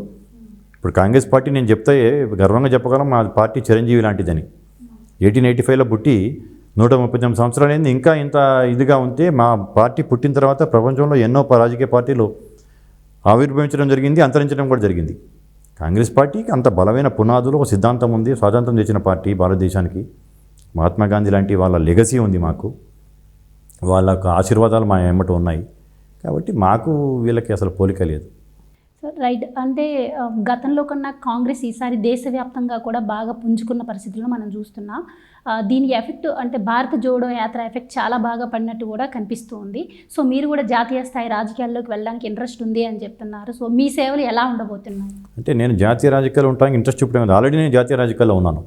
ఇప్పుడు కాంగ్రెస్ పార్టీ నేను చెప్తే గర్వంగా చెప్పగలం, మా పార్టీ చిరంజీవి లాంటిదని. 1885లో పుట్టి 139 సంవత్సరాలు అయింది. ఇంకా ఇంత ఇదిగా ఉంటే మా పార్టీ పుట్టిన తర్వాత ప్రపంచంలో ఎన్నో రాజకీయ పార్టీలు ఆవిర్భవించడం జరిగింది, అంతరించడం కూడా జరిగింది. కాంగ్రెస్ పార్టీకి అంత బలమైన పునాదులు, ఒక సిద్ధాంతం ఉంది. స్వాతంత్రం తెచ్చిన పార్టీ భారతదేశానికి. మహాత్మా గాంధీ లాంటి వాళ్ళ లెగసీ ఉంది మాకు. వాళ్ళ ఆశీర్వాదాలు మా ఎమ్మట ఉన్నాయి. కాబట్టి మాకు వీళ్ళకి అసలు పోలిక లేదు. రైట్. అంటే గతంలో కన్నా కాంగ్రెస్ ఈసారి దేశవ్యాప్తంగా కూడా బాగా పుంజుకున్న పరిస్థితుల్లో మనం చూస్తున్నాం. దీని ఎఫెక్ట్ అంటే భారత జోడో యాత్ర ఎఫెక్ట్ చాలా బాగా పడినట్టు కూడా కనిపిస్తూ ఉంది. సో మీరు కూడా జాతీయ స్థాయి రాజకీయాల్లోకి వెళ్ళడానికి ఇంట్రెస్ట్ ఉంది అని చెప్తున్నారు. సో మీ సేవలు ఎలా ఉండబోతున్నాయి? అంటే నేను జాతీయ రాజకీయాలు ఉండడానికి ఇంట్రెస్ట్ చూపడం ఆల్రెడీ నేను జాతీయ రాజకీయాల్లో ఉన్నాను.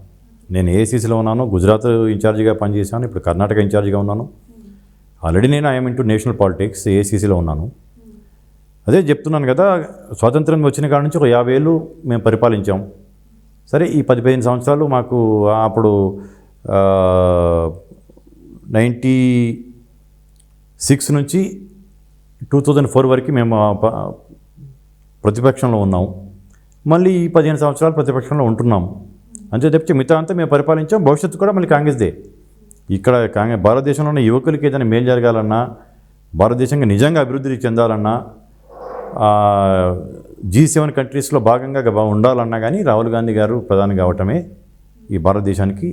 నేను ఏఐసీసీలో ఉన్నాను, గుజరాత్ ఇన్ఛార్జిగా పనిచేశాను, ఇప్పుడు కర్ణాటక ఇన్ఛార్జిగా ఉన్నాను. ఆల్రెడీ నేను ఐఎమ్ ఇంటూ నేషనల్ పాలిటిక్స్, ఏఐసీసీలో ఉన్నాను. అదే చెప్తున్నాను కదా, స్వాతంత్రం వచ్చిన కాడ నుంచి ఒక 50 ఏళ్ళు మేము పరిపాలించాం. సరే, ఈ 10-15 సంవత్సరాలు మాకు అప్పుడు 96 నుంచి 2004 వరకు మేము ప్రతిపక్షంలో ఉన్నాము. మళ్ళీ ఈ 15 సంవత్సరాలు ప్రతిపక్షంలో ఉంటున్నాము. అంతే తప్పితే మిగతా అంతా మేము పరిపాలించాం. భవిష్యత్తు కూడా మళ్ళీ కాంగ్రెస్దే. ఇక్కడ భారతదేశంలో ఉన్న యువకులకి ఏదైనా మేలు జరగాలన్నా, భారతదేశంగా నిజంగా అభివృద్ధి చెందాలన్నా, G7 కంట్రీస్లో భాగంగా ఉండాలన్నా కానీ రాహుల్ గాంధీ గారు ప్రధాని కావటమే ఈ భారతదేశానికి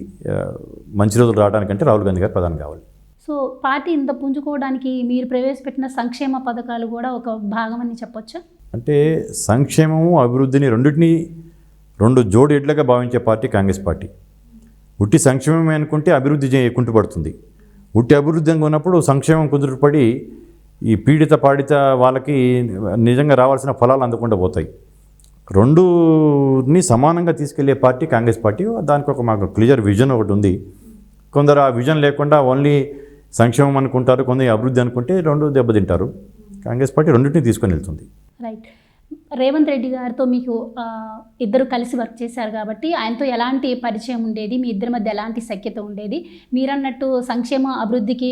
మంచి రోజులు రావడానికంటే రాహుల్ గాంధీ గారు ప్రధాని కావాలి. సో పార్టీ ఇంత పుంజుకోవడానికి మీరు ప్రవేశపెట్టిన సంక్షేమ పథకాలు కూడా ఒక భాగమని చెప్పొచ్చా? అంటే సంక్షేమము అభివృద్ధిని రెండింటినీ రెండు జోడు ఎడ్లుగా భావించే పార్టీ కాంగ్రెస్ పార్టీ. ఉట్టి సంక్షేమమే అనుకుంటే అభివృద్ధి కుంటుపడుతుంది. ఉట్టి అభివృద్ధి ఉన్నప్పుడు సంక్షేమం కుదురుపడి ఈ పీడిత పాడిత వాళ్ళకి నిజంగా రావాల్సిన ఫలాలు అందకుండా పోతాయి. రెండుని సమానంగా తీసుకెళ్లే పార్టీ కాంగ్రెస్ పార్టీ. దానికి ఒక మాకు క్లియర్ విజన్ ఒకటి ఉంది. కొందరు ఆ విజన్ లేకుండా ఓన్లీ సంక్షేమం అనుకుంటారు, కొందరు అభివృద్ధి అనుకుంటే రెండు దెబ్బతింటారు. కాంగ్రెస్ పార్టీ రెండింటిని తీసుకొని వెళ్తుంది. రైట్. రేవంత్ రెడ్డి గారితో మీకు ఇద్దరు కలిసి వర్క్ చేశారు కాబట్టి ఆయనతో ఎలాంటి పరిచయం ఉండేది, మీ ఇద్దరి మధ్య ఎలాంటి సఖ్యత ఉండేది? మీరన్నట్టు సంక్షేమ అభివృద్ధికి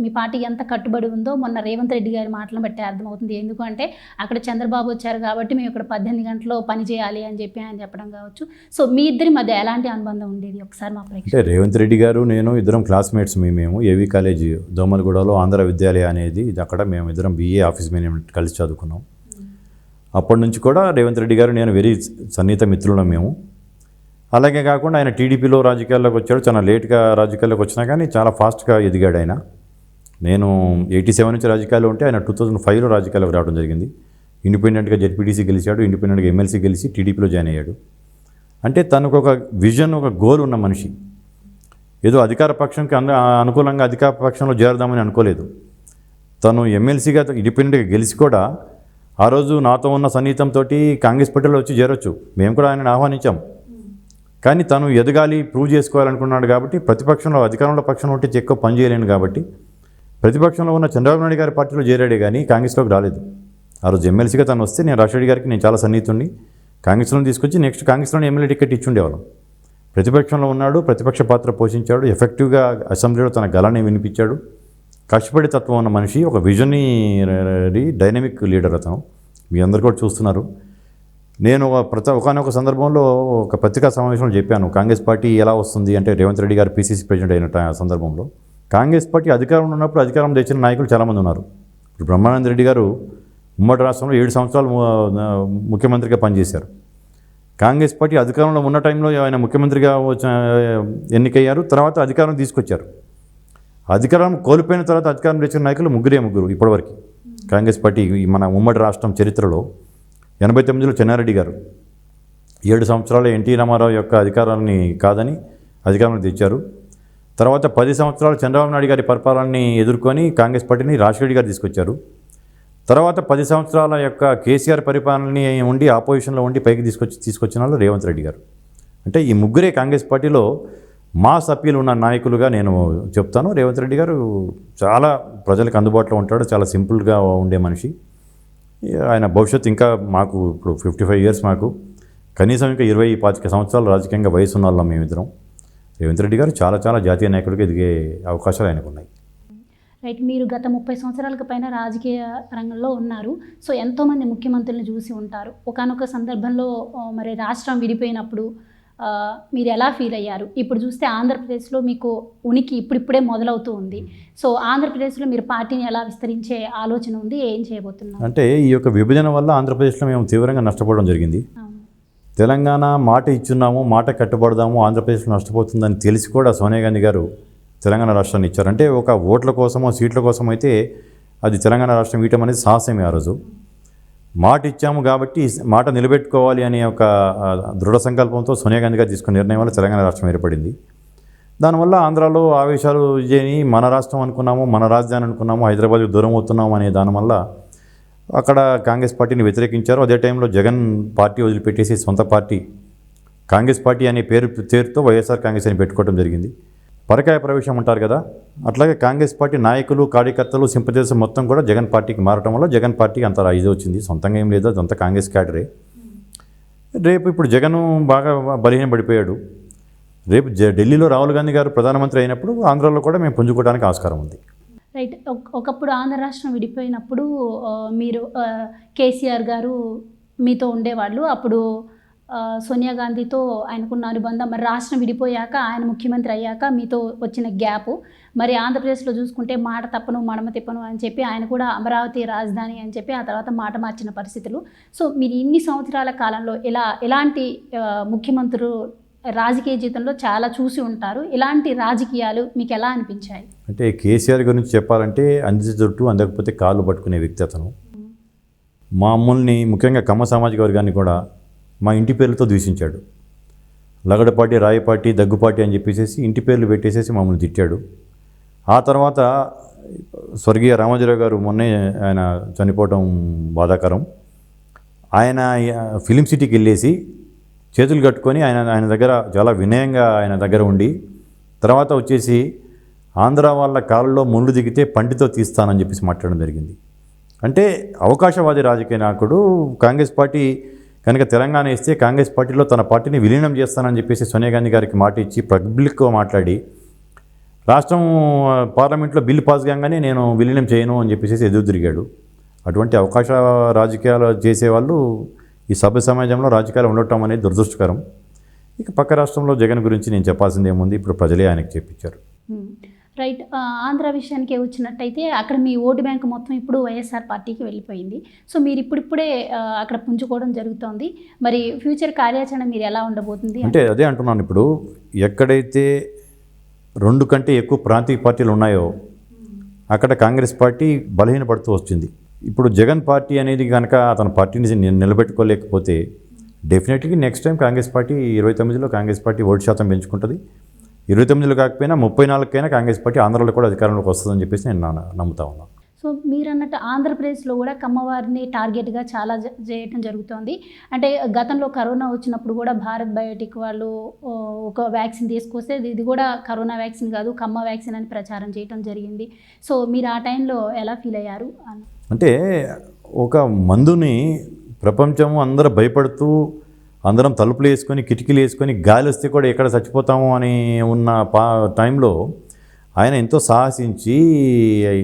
మీ పార్టీ ఎంత కట్టుబడి ఉందో మొన్న రేవంత్ రెడ్డి గారి మాటలను బట్టి అర్థమవుతుంది. ఎందుకంటే అక్కడ చంద్రబాబు వచ్చారు కాబట్టి మేము ఇక్కడ 18 గంటల్లో పని చేయాలి అని చెప్పి ఆయన చెప్పడం కావచ్చు. సో మీ ఇద్దరి మధ్య ఎలాంటి అనుబంధం ఉండేది ఒకసారి మా అంటే రేవంత్ రెడ్డి గారు నేను ఇద్దరం క్లాస్మేట్స్. మేము ఏవీ కాలేజీ దోమలగూడలో ఆంధ్ర విద్యాలయ అనేది అక్కడ మేము ఇద్దరం BA ఆఫీస్ మేనేజ్మెంట్ కలిసి చదువుకున్నాం. అప్పటి నుంచి కూడా రేవంత్ రెడ్డి గారు నేను వెరీ సన్నిహిత మిత్రులం మేము. అలాగే కాకుండా ఆయన టీడీపీలో రాజకీయాల్లోకి వచ్చాడు. చాలా లేట్గా రాజకీయాల్లోకి వచ్చినా కానీ చాలా ఫాస్ట్గా ఎదిగాడు ఆయన. నేను 87 నుంచి రాజకీయాల్లో ఉంటే ఆయన 2005లో రాజకీయాల్లోకి రావడం జరిగింది. ఇండిపెండెంట్గా జెడ్పీటీసీ గెలిచాడు, ఇండిపెండెంట్గా ఎమ్మెల్సీ గెలిచి టీడీపీలో జాయిన్ అయ్యాడు. అంటే తనకు ఒక విజన్, ఒక గోల్ ఉన్న మనిషి. ఏదో అధికార పక్షంకి అనుకూలంగా అధికార పక్షంలో చేరదామని అనుకోలేదు. తను ఎమ్మెల్సీగా ఇండిపెండెంట్గా గెలిచి కూడా ఆ రోజు నాతో ఉన్న సన్నిహితంతో కాంగ్రెస్ పార్టీలో వచ్చి చేరొచ్చు. మేము కూడా ఆయనను ఆహ్వానించాం. కానీ తను ఎదగాలి, ప్రూవ్ చేసుకోవాలనుకున్నాడు కాబట్టి ప్రతిపక్షంలో అధికారంలో పక్షంలో ఉంటే ఎక్కువ పని చేయలేను కాబట్టి ప్రతిపక్షంలో ఉన్న చంద్రబాబు నాయుడు గారి పార్టీలో చేరాడే కానీ కాంగ్రెస్లోకి రాలేదు. ఆ రోజు ఎమ్మెల్సీగా తను వస్తే నేను రాజశేఖర్ గారికి నేను చాలా సన్నిహితుడిని, కాంగ్రెస్లో తీసుకొచ్చి నెక్స్ట్ కాంగ్రెస్లోనే ఎమ్మెల్యే టికెట్ ఇచ్చుండేవాళ్ళం. ప్రతిపక్షంలో ఉన్నాడు, ప్రతిపక్ష పాత్ర పోషించాడు, ఎఫెక్టివ్గా అసెంబ్లీలో తన గళాన్ని వినిపించాడు. కష్టపడి తత్వం ఉన్న మనిషి, ఒక విజనరీ డైనమిక్ లీడర్ అతను. మీ అందరు కూడా చూస్తున్నారు. నేను ఒకనొక సందర్భంలో ఒక పత్రికా సమావేశంలో చెప్పాను, కాంగ్రెస్ పార్టీ ఎలా వస్తుంది అంటే రేవంత్ రెడ్డి గారు PCC ప్రెసిడెంట్ అయిన సందర్భంలో కాంగ్రెస్ పార్టీ అధికారంలో ఉన్నప్పుడు అధికారం తెచ్చిన నాయకులు చాలామంది ఉన్నారు. ఇప్పుడు బ్రహ్మానంద రెడ్డి గారు ఉమ్మడి రాష్ట్రంలో 7 సంవత్సరాలు ముఖ్యమంత్రిగా పనిచేశారు. కాంగ్రెస్ పార్టీ అధికారంలో ఉన్న టైంలో ఆయన ముఖ్యమంత్రిగా ఎన్నికయ్యారు. తర్వాత అధికారం తీసుకొచ్చారు. అధికారం కోల్పోయిన తర్వాత అధికారం తెచ్చిన నాయకులు ముగ్గురు ఇప్పటివరకు కాంగ్రెస్ పార్టీ మన ఉమ్మడి రాష్ట్రం చరిత్రలో. 89లో చెన్నారెడ్డి గారు 7 సంవత్సరాలు ఎన్టీ రామారావు యొక్క అధికారాన్ని కాదని అధికారంలో తెచ్చారు. తర్వాత 10 సంవత్సరాలు చంద్రబాబు నాయుడు గారి పరిపాలనని ఎదుర్కొని కాంగ్రెస్ పార్టీని రాజశేఖర్ గారు తీసుకొచ్చారు. తర్వాత 10 సంవత్సరాల యొక్క కేసీఆర్ పరిపాలనని ఉండి ఆపోజిషన్లో ఉండి పైకి తీసుకొచ్చిన వాళ్ళు రేవంత్ రెడ్డి గారు. అంటే ఈ ముగ్గురే కాంగ్రెస్ పార్టీలో మాస్ అప్పీల్ ఉన్న నాయకులుగా నేను చెప్తాను. రేవంత్ రెడ్డి గారు చాలా ప్రజలకు అందుబాటులో ఉంటాడు, చాలా సింపుల్గా ఉండే మనిషి. ఆయన భవిష్యత్తు ఇంకా మాకు ఇప్పుడు 55 ఇయర్స్, మాకు కనీసం ఇంకా 20-25 సంవత్సరాలు రాజకీయంగా వయసు ఉన్న వాళ్ళం మేమిద్దరం. రేవంత్ రెడ్డి గారు చాలా జాతీయ నాయకుడిగా ఎదిగే అవకాశాలు ఆయనకు ఉన్నాయి. రైట్. మీరు గత 30 సంవత్సరాలకు పైన రాజకీయ రంగంలో ఉన్నారు. సో ఎంతోమంది ముఖ్యమంత్రులను చూసి ఉంటారు. ఒకానొక సందర్భంలో మరి రాష్ట్రం విడిపోయినప్పుడు మీరు ఎలా ఫీల్ అయ్యారు? ఇప్పుడు చూస్తే ఆంధ్రప్రదేశ్లో మీకు ఉనికి ఇప్పుడిప్పుడే మొదలవుతూ ఉంది. సో ఆంధ్రప్రదేశ్లో మీరు పార్టీని ఎలా విస్తరించే ఆలోచన ఉంది, ఏం చేయబోతున్నారు? అంటే ఈ యొక్క విభజన వల్ల ఆంధ్రప్రదేశ్లో మేము తీవ్రంగా నష్టపోవడం జరిగింది. తెలంగాణ మాట ఇచ్చున్నాము, మాట కట్టుబడదాము, ఆంధ్రప్రదేశ్లో నష్టపోతుందని తెలిసి కూడా సోనియా గాంధీ గారు తెలంగాణ రాష్ట్రాన్ని ఇచ్చారు. అంటే ఒక ఓట్ల కోసమో సీట్ల కోసం అయితే అది తెలంగాణ రాష్ట్రం ఇవ్వటం అనేది సాహసమే. ఆ రోజు మాట ఇచ్చాము కాబట్టి మాట నిలబెట్టుకోవాలి అనే ఒక దృఢ సంకల్పంతో సోనియా గాంధీ గారు తీసుకున్న నిర్ణయం వల్ల తెలంగాణ రాష్ట్రం ఏర్పడింది. దానివల్ల ఆంధ్రాలో ఆవేశాలు చేయని మన రాష్ట్రం అనుకున్నాము, మన రాజధాని అనుకున్నాము, హైదరాబాద్కి దూరం అవుతున్నాము అనే దానివల్ల అక్కడ కాంగ్రెస్ పార్టీని వ్యతిరేకించారు. అదే టైంలో జగన్ పార్టీ వదిలిపెట్టేసి సొంత పార్టీ కాంగ్రెస్ పార్టీ అనే పేరుతో వైఎస్ఆర్ కాంగ్రెస్ అని పెట్టుకోవడం జరిగింది. పరకాయ ప్రవేశం అంటారు కదా, అట్లాగే కాంగ్రెస్ పార్టీ నాయకులు, కార్యకర్తలు, సింపథైజర్స్ మొత్తం కూడా జగన్ పార్టీకి మారటం వల్ల జగన్ పార్టీకి అంత ఇది వచ్చింది. సొంతంగా ఏం లేదు, అదంతా కాంగ్రెస్ క్యాడరే. రేపు ఇప్పుడు జగన్ బాగా బలహీన పడిపోయాడు. రేపు ఢిల్లీలో రాహుల్ గాంధీ గారు ప్రధానమంత్రి అయినప్పుడు ఆంధ్రాలో కూడా మేము పుంజుకోవడానికి ఆస్కారం ఉంది. రైట్. ఒకప్పుడు ఆంధ్ర రాష్ట్రం విడిపోయినప్పుడు మీరు కేసీఆర్ గారు మీతో ఉండేవాళ్ళు. అప్పుడు సోనియా గాంధీతో ఆయనకున్న అనుబంధం, మరి రాష్ట్రం విడిపోయాక ఆయన ముఖ్యమంత్రి అయ్యాక మీతో వచ్చిన గ్యాపు, మరి ఆంధ్రప్రదేశ్లో చూసుకుంటే మాట తప్పను మడమ తిప్పను అని చెప్పి ఆయన కూడా అమరావతి రాజధాని అని చెప్పి ఆ తర్వాత మాట మార్చిన పరిస్థితులు. సో మీరు ఇన్ని సంవత్సరాల కాలంలో ఎలాంటి ముఖ్యమంత్రులు రాజకీయ జీవితంలో చాలా చూసి ఉంటారు, ఇలాంటి రాజకీయాలు మీకు ఎలా అనిపించాయి? అంటే కేసీఆర్ గురించి చెప్పాలంటే అంది జుట్టు అందకపోతే కాళ్ళు పట్టుకునే వ్యక్తి అతను. మమ్మల్ని ముఖ్యంగా కమ్మ సామాజిక వర్గాన్ని కూడా మా ఇంటి పేర్లతో దూషించాడు. లగడపాటి, రాయపాటి, దగ్గుపాటి అని చెప్పేసి ఇంటి పేర్లు పెట్టేసేసి మమ్మల్ని తిట్టాడు. ఆ తర్వాత స్వర్గీయ రామోజీరావు గారు మొన్నే ఆయన చనిపోవటం బాధాకరం. ఆయన ఫిలిం సిటీకి వెళ్ళేసి చేతులు కట్టుకొని ఆయన దగ్గర చాలా వినయంగా ఆయన దగ్గర ఉండి తర్వాత వచ్చేసి ఆంధ్ర వాళ్ళ కాళ్ళలో ముళ్ళు దిగితే పంటితో తీస్తానని చెప్పేసి మాట్లాడడం జరిగింది. అంటే అవకాశవాది రాజకీయ నాయకుడు. కాంగ్రెస్ పార్టీ కనుక తెలంగాణ ఇస్తే కాంగ్రెస్ పార్టీలో తన పార్టీని విలీనం చేస్తానని చెప్పేసి సోనియా గాంధీ గారికి మాట ఇచ్చి పబ్లిక్గా మాట్లాడి రాష్ట్రం పార్లమెంట్లో బిల్లు పాస్ కాగానే నేను విలీనం చేయను అని చెప్పేసి ఎదురు తిరిగాడు. అటువంటి అవకాశ రాజకీయాలు చేసేవాళ్ళు ఈ సభ్య సమాజంలో రాజకీయాలు ఉండటం అనేది దురదృష్టకరం. ఇక పక్క రాష్ట్రంలో జగన్ గురించి నేను చెప్పాల్సింది ఏముంది, ఇప్పుడు ప్రజలే ఆయనకు చెప్పించారు. రైట్. ఆంధ్ర విషయానికి వచ్చినట్టయితే అక్కడ మీ ఓటు బ్యాంకు మొత్తం ఇప్పుడు వైఎస్ఆర్ పార్టీకి వెళ్ళిపోయింది. సో మీరు ఇప్పుడిప్పుడే అక్కడ పుంజుకోవడం జరుగుతోంది. మరి ఫ్యూచర్ కార్యాచరణ మీరు ఎలా ఉండబోతుంది? అంటే అదే అంటున్నాను, ఇప్పుడు ఎక్కడైతే 2 కంటే ఎక్కువ ప్రాంతీయ పార్టీలు ఉన్నాయో అక్కడ కాంగ్రెస్ పార్టీ బలహీనపడుతూ వచ్చింది. ఇప్పుడు జగన్ పార్టీ అనేది కనుక అతని పార్టీని నిలబెట్టుకోలేకపోతే definitely next time Congress party 29లో కాంగ్రెస్ పార్టీ ఓటు శాతం పెంచుకుంటుంది. 29లో కాకపోయినా 34కైనా కాంగ్రెస్ పార్టీ ఆంధ్రాలో కూడా అధికారంలోకి వస్తుందని చెప్పేసి నేను నమ్ముతా ఉన్నాను. సో మీరు అన్నట్టు ఆంధ్రప్రదేశ్లో కూడా కమ్మవారిని టార్గెట్గా చాలా చేయటం జరుగుతోంది. అంటే గతంలో కరోనా వచ్చినప్పుడు కూడా భారత్ బయోటెక్ వాళ్ళు ఒక వ్యాక్సిన్ తీసుకొస్తే ఇది కూడా కరోనా వ్యాక్సిన్ కాదు, కమ్మ వ్యాక్సిన్ అని ప్రచారం చేయటం జరిగింది. సో మీరు ఆ టైంలో ఎలా ఫీల్ అయ్యారు? అంటే ఒక మందుని ప్రపంచం అందరూ భయపడుతూ అందరం తలుపులు వేసుకొని కిటికీలు వేసుకొని గాలి వస్తే కూడా ఎక్కడ చచ్చిపోతాము అని ఉన్న టైంలో ఆయన ఎంతో సాహసించి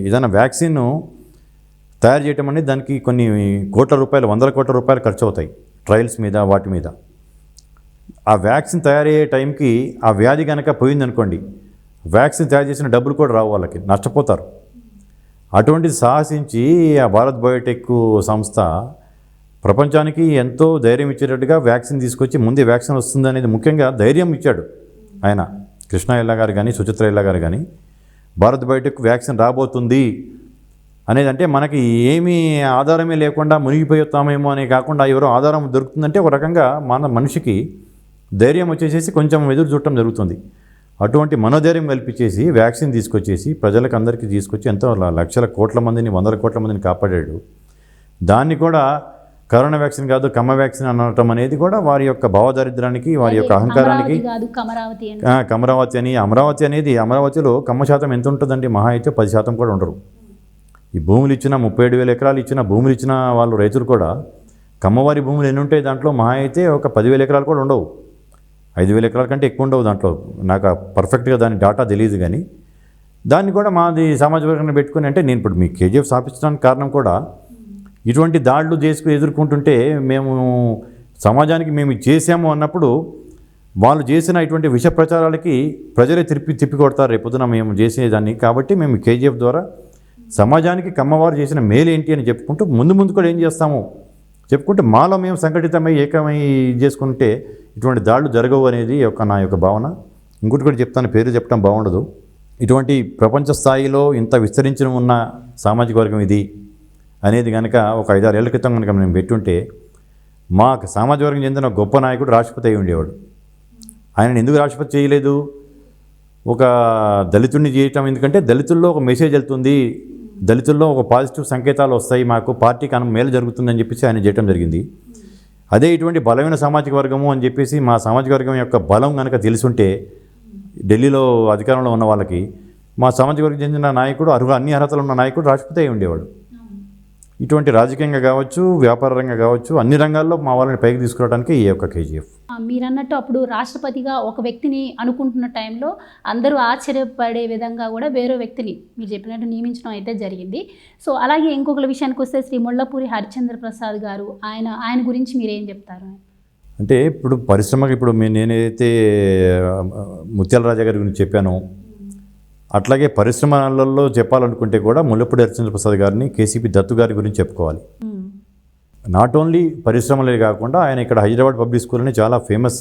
ఏదైనా వ్యాక్సిన్ తయారు చేయటం అనేది దానికి కొన్ని కోట్ల రూపాయలు, 100 కోట్ల రూపాయలు ఖర్చు అవుతాయి ట్రయల్స్ మీద, వాటి మీద. ఆ వ్యాక్సిన్ తయారయ్యే టైంకి ఆ వ్యాధి కనుక పోయిందనుకోండి, వ్యాక్సిన్ తయారు చేసిన డబ్బులు కూడా రావు, వాళ్ళకి నష్టపోతారు. అటువంటిది సాహసించి ఆ భారత్ బయోటెక్ సంస్థ ప్రపంచానికి ఎంతో ధైర్యం ఇచ్చేటట్టుగా వ్యాక్సిన్ తీసుకొచ్చి ముందే వ్యాక్సిన్ వస్తుంది అనేది ముఖ్యంగా ధైర్యం ఇచ్చాడు ఆయన. కృష్ణ ఎల్లా గారు కానీ, సుచిత్ర ఎల్లా గారు కానీ భారత్ బయోటెక్ వ్యాక్సిన్ రాబోతుంది అనేది, అంటే మనకి ఏమీ ఆధారమే లేకుండా మునిగిపోతామేమో అని కాకుండా ఎవరో ఆధారం దొరుకుతుందంటే ఒక రకంగా మనిషికి ధైర్యం వచ్చేసేసి కొంచెం ఎదురు చూడటం జరుగుతుంది. అటువంటి మనోధైర్యం కల్పించేసి వ్యాక్సిన్ తీసుకొచ్చేసి ప్రజలకు అందరికీ తీసుకొచ్చి ఎంతో లక్షల కోట్ల మందిని, 100 కోట్ల మందిని కాపాడాడు. దాన్ని కూడా కరోనా వ్యాక్సిన్ కాదు కమ్మ వ్యాక్సిన్ అనటం అనేది కూడా వారి యొక్క భావదారిద్రానికి, వారి యొక్క అహంకారానికి. కమరావతి అని, అమరావతి అనేది, అమరావతిలో కమ్మ శాతం ఎంత ఉంటుందండి? మహా అయితే 10% కూడా ఉండరు. ఈ భూములు ఇచ్చిన 37,000 ఎకరాలు ఇచ్చిన భూములు ఇచ్చిన వాళ్ళు రైతులు కూడా కమ్మవారి భూములు ఎన్ని ఉంటాయి దాంట్లో? మహా అయితే ఒక 10,000 ఎకరాలు కూడా ఉండవు. 5,000 ఎకరాల కంటే ఎక్కువ ఉండవు దాంట్లో. నాకు పర్ఫెక్ట్గా దాని డాటా తెలియదు, కానీ దాన్ని కూడా మాది సామాజిక వర్గాన్ని పెట్టుకుని, అంటే నేను ఇప్పుడు మీ కేజీఎఫ్ స్థాపించడానికి కారణం కూడా ఇటువంటి దాడులు ఎదుర్కొంటుంటే మేము సమాజానికి మేము చేసాము అన్నప్పుడు వాళ్ళు చేసిన ఇటువంటి విష ప్రచారాలకి ప్రజలే తిప్పికొడతారు రేపొద్దున మేము చేసేదాన్ని. కాబట్టి మేము కేజీఎఫ్ ద్వారా సమాజానికి కమ్మవారు చేసిన మేలేంటి అని చెప్పుకుంటూ ముందు కూడా ఏం చేస్తాము చెప్పుకుంటే మాలో మేము సంఘటితమై ఏకమై చేసుకుంటే ఇటువంటి దాడులు జరగవు అనేది నా యొక్క భావన. ఇంకోటి కూడా చెప్తాను, పేరు చెప్పడం బాగుండదు. ఇటువంటి ప్రపంచ స్థాయిలో ఇంత విస్తరించి ఉన్న సామాజిక వర్గం ఇది అనేది కనుక ఒక 5-6 ఏళ్ల క్రితం కనుక మేము పెట్టుంటే మా సామాజిక వర్గం చెందిన గొప్ప నాయకుడు రాష్ట్రపతి అయి ఉండేవాడు. ఆయనను ఎందుకు రాష్ట్రపతి చేయలేదు? ఒక దళితుడిని చేయటం ఎందుకంటే దళితుల్లో ఒక మెసేజ్ వెళ్తుంది, దళితుల్లో ఒక పాజిటివ్ సంకేతాలు వస్తాయి, మాకు పార్టీకి మేలు జరుగుతుందని చెప్పేసి ఆయన చేయటం జరిగింది. అదే ఇటువంటి బలమైన సామాజిక వర్గము అని చెప్పేసి మా సామాజిక వర్గం యొక్క బలం కనుక తెలుసుంటే ఢిల్లీలో అధికారంలో ఉన్న వాళ్ళకి మా సామాజిక వర్గం చెందిన నాయకుడు అన్ని అర్హతలు ఉన్న నాయకుడు రాష్ట్రపతి అయి ఉండేవాడు. ఇటువంటి రాజకీయంగా కావచ్చు, వ్యాపార రంగంగా కావచ్చు, అన్ని రంగాల్లో మా వాళ్ళని పైకి తీసుకురావడానికి ఈ యొక్క కేజీఎఫ్. మీరు అన్నట్టు అప్పుడు రాష్ట్రపతిగా ఒక వ్యక్తిని అనుకుంటున్న టైంలో అందరూ ఆశ్చర్యపడే విధంగా కూడా వేరే వ్యక్తిని మీరు చెప్పినట్టు నియమించడం అయితే జరిగింది. సో అలాగే ఇంకొక విషయానికి వస్తే శ్రీ ముళ్ళపూరి హరిచంద్ర ప్రసాద్ గారు, ఆయన గురించి మీరేం చెప్తారు? అంటే ఇప్పుడు పరిశ్రమకి నేనైతే ముత్యాల రాజా గారి గురించి చెప్పాను, అట్లాగే పరిశ్రమలలో చెప్పాలనుకుంటే కూడా ముళ్ళపూడి హరిచంద్ర ప్రసాద్ గారిని, కేసీపీ దత్తు గారి గురించి చెప్పుకోవాలి. నాట్ ఓన్లీ పరిశ్రమలే కాకుండా ఆయన ఇక్కడ హైదరాబాద్ పబ్లిక్ స్కూల్ అని చాలా ఫేమస్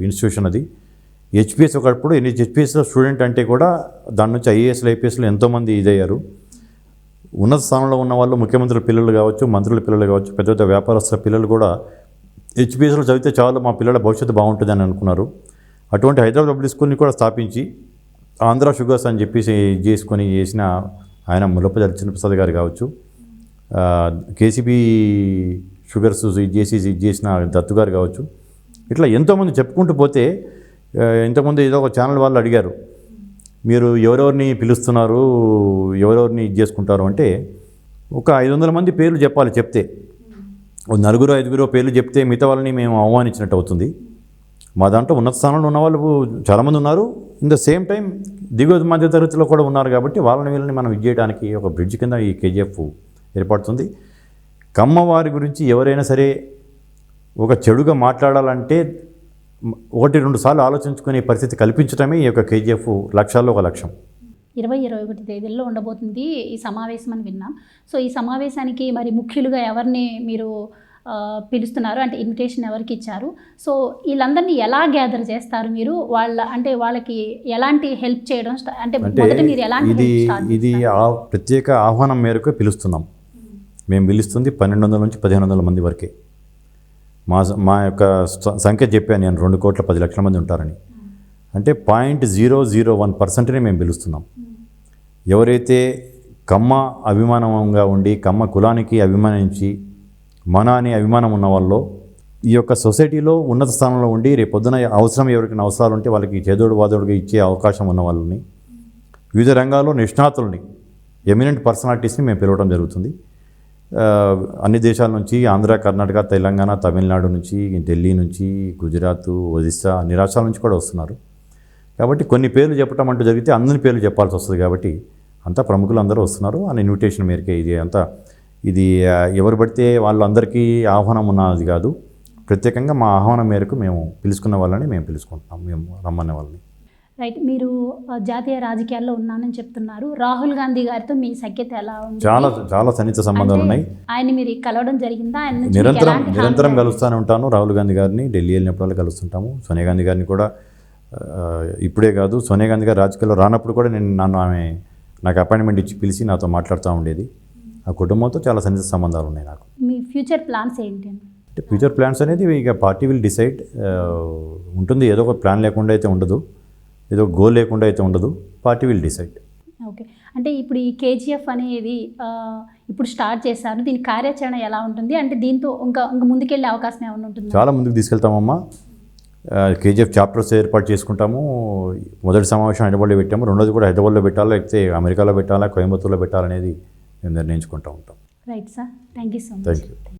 ఇన్స్టిట్యూషన్ అది. హెచ్పిఎస్ ఒకప్పుడు హెచ్పిఎస్లో స్టూడెంట్ అంటే కూడా దాని నుంచి ఐఏఎస్లు ఐపీఎస్లు ఎంతోమంది ఇదయ్యారు. ఉన్నత స్థానంలో ఉన్న వాళ్ళు ముఖ్యమంత్రుల పిల్లలు కావచ్చు, మంత్రుల పిల్లలు కావచ్చు, పెద్ద పెద్ద వ్యాపారస్తుల పిల్లలు కూడా హెచ్పిఎస్లో చదివితే చాలు మా పిల్లల భవిష్యత్తు బాగుంటుందని అనుకున్నారు. అటువంటి హైదరాబాద్ పబ్లిక్ స్కూల్ని కూడా స్థాపించి ఆంధ్ర షుగర్స్ అని చెప్పేసి చేసుకొని చేసిన ఆయన ముళ్ళపూడి హరిచంద్ర ప్రసాద్ గారు కావచ్చు, కేసీబీ షుగర్స్ చేసిన దత్తు గారు కావచ్చు, ఇట్లా ఎంతోమంది చెప్పుకుంటూ పోతే ఇంతకుముందు ఏదో ఒక ఛానల్ వాళ్ళు అడిగారు, మీరు ఎవరెవరిని పిలుస్తున్నారు, ఎవరెవరిని చేసుకుంటారు అంటే ఒక 500 మంది పేర్లు చెప్పాలి. చెప్తే 4-5 పేర్లు చెప్తే మిగతా వాళ్ళని మేము అవమానించినట్టు అవుతుంది. మా దాంట్లో ఉన్నత స్థానంలో ఉన్న వాళ్ళు చాలామంది ఉన్నారు, ఇన్ ద సేమ్ టైం దిగువ మధ్య తరగతిలో కూడా ఉన్నారు. కాబట్టి వీళ్ళని మనం చేయడానికి ఒక బ్రిడ్జ్ కింద ఈ కేజీఎఫ్ ఏర్పడుతుంది. కమ్మవారి గురించి ఎవరైనా సరే ఒక చెడుగా మాట్లాడాలంటే 1-2 సార్లు ఆలోచించుకునే పరిస్థితి కల్పించడమే ఈ యొక్క కేజీఎఫ్ లక్ష్యాల్లో ఒక లక్ష్యం. 20-21 తేదీల్లో ఉండబోతుంది ఈ సమావేశం అని విన్నాం. సో ఈ సమావేశానికి మరి ముఖ్యులుగా ఎవరిని మీరు పిలుస్తున్నారు, అంటే ఇన్విటేషన్ ఎవరికి ఇచ్చారు? సో వీళ్ళందరినీ ఎలా గ్యాదర్ చేస్తారు మీరు? వాళ్ళకి ఎలాంటి హెల్ప్ చేయడం అంటే మొదట మీరు ఎలాంటి ఇది ప్రత్యేక ఆహ్వానం మేరకు పిలుస్తున్నాం. మేము పిలుస్తుంది 1200 నుంచి 1500 మంది వరకే. మా యొక్క సంఖ్య చెప్పాను నేను, 2,10,00,000 మంది ఉంటారని. అంటే 0.001%నే మేము పిలుస్తున్నాం. ఎవరైతే కమ్మ అభిమానంగా ఉండి కమ్మ కులానికి అభిమానించి మన అనే అభిమానం ఉన్న వాళ్ళు ఈ యొక్క సొసైటీలో ఉన్నత స్థానంలో ఉండి రేపొద్దున ఎవరికైనా అవసరాలు ఉంటే వాళ్ళకి చేదోడు వాదోడుగా ఇచ్చే అవకాశం ఉన్న వాళ్ళని, వివిధ రంగాల్లో నిష్ణాతుల్ని, ఎమినెంట్ పర్సనాలిటీస్ని మేము పిలవడం జరుగుతుంది. అన్ని దేశాల నుంచి, ఆంధ్ర, కర్ణాటక, తెలంగాణ, తమిళనాడు నుంచి, ఢిల్లీ నుంచి, గుజరాత్, ఒడిస్సా, అన్ని రాష్ట్రాల నుంచి కూడా వస్తున్నారు. కాబట్టి కొన్ని పేర్లు చెప్పడం అంటూ జరిగితే అందరి పేర్లు చెప్పాల్సి వస్తుంది. కాబట్టి అంతా ప్రముఖులు అందరూ వస్తున్నారు అని ఇన్విటేషన్ మేరకే. ఇది ఎవరు పడితే వాళ్ళందరికీ ఆహ్వానం ఉన్నది కాదు. ప్రత్యేకంగా మా ఆహ్వానం మేరకు మేము పిలుచుకున్న వాళ్ళని మేము పిలుచుకుంటున్నాం, మేము రమ్మనే వాళ్ళని. రైట్. మీరు జాతీయ రాజకీయాల్లో ఉన్నానని చెప్తున్నారు. రాహుల్ గాంధీ గారితో మీ సఖ్యత ఎలా ఉంది? చాలా సన్నిహిత సంబంధాలు ఉన్నాయి. ఆయన మీరు కలవడం జరిగిందా? నిరంతరం కలుస్తూనే ఉంటాను రాహుల్ గాంధీ గారిని. ఢిల్లీ వెళ్ళినప్పుడు కలుస్తుంటాము. సోనియా గాంధీ గారిని కూడా ఇప్పుడే కాదు, సోనియా గాంధీ గారు రాజకీయాల్లో రానప్పుడు కూడా ఆమె నాకు అపాయింట్మెంట్ ఇచ్చి పిలిచి నాతో మాట్లాడుతూ ఉండేది. ఆ కుటుంబంతో చాలా సన్నిహిత సంబంధాలు ఉన్నాయి నాకు. మీ ఫ్యూచర్ ప్లాన్స్ ఏంటి? అంటే ఫ్యూచర్ ప్లాన్స్ అనేది ఇక పార్టీ విల్ డిసైడ్ ఉంటుంది. ఏదో ఒక ప్లాన్ లేకుండా అయితే ఉండదు, ఏదో గోల్ లేకుండా అయితే ఉండదు. Party will decide. ఓకే. అంటే ఇప్పుడు ఈ కేజీఎఫ్ అనేది ఇప్పుడు స్టార్ట్ చేశారు, దీని కార్యాచరణ ఎలా ఉంటుంది? అంటే దీంతో ఇంకా ముందుకెళ్ళే అవకాశం ఏమైనా ఉంటుంది? చాలా ముందుకు తీసుకెళ్తామమ్మా. కేజీఎఫ్ చాప్టర్స్ ఏర్పాటు చేసుకుంటాము. మొదటి సమావేశం హైదరాబాద్లో పెట్టాము, రెండోది కూడా హైదరాబాద్లో పెట్టాలా, లేకపోతే అమెరికాలో పెట్టాలా, కోయంబత్తూర్లో పెట్టాలనేది మేము నిర్ణయించుకుంటూ ఉంటాం. Right sir, thank you so much. Thank you.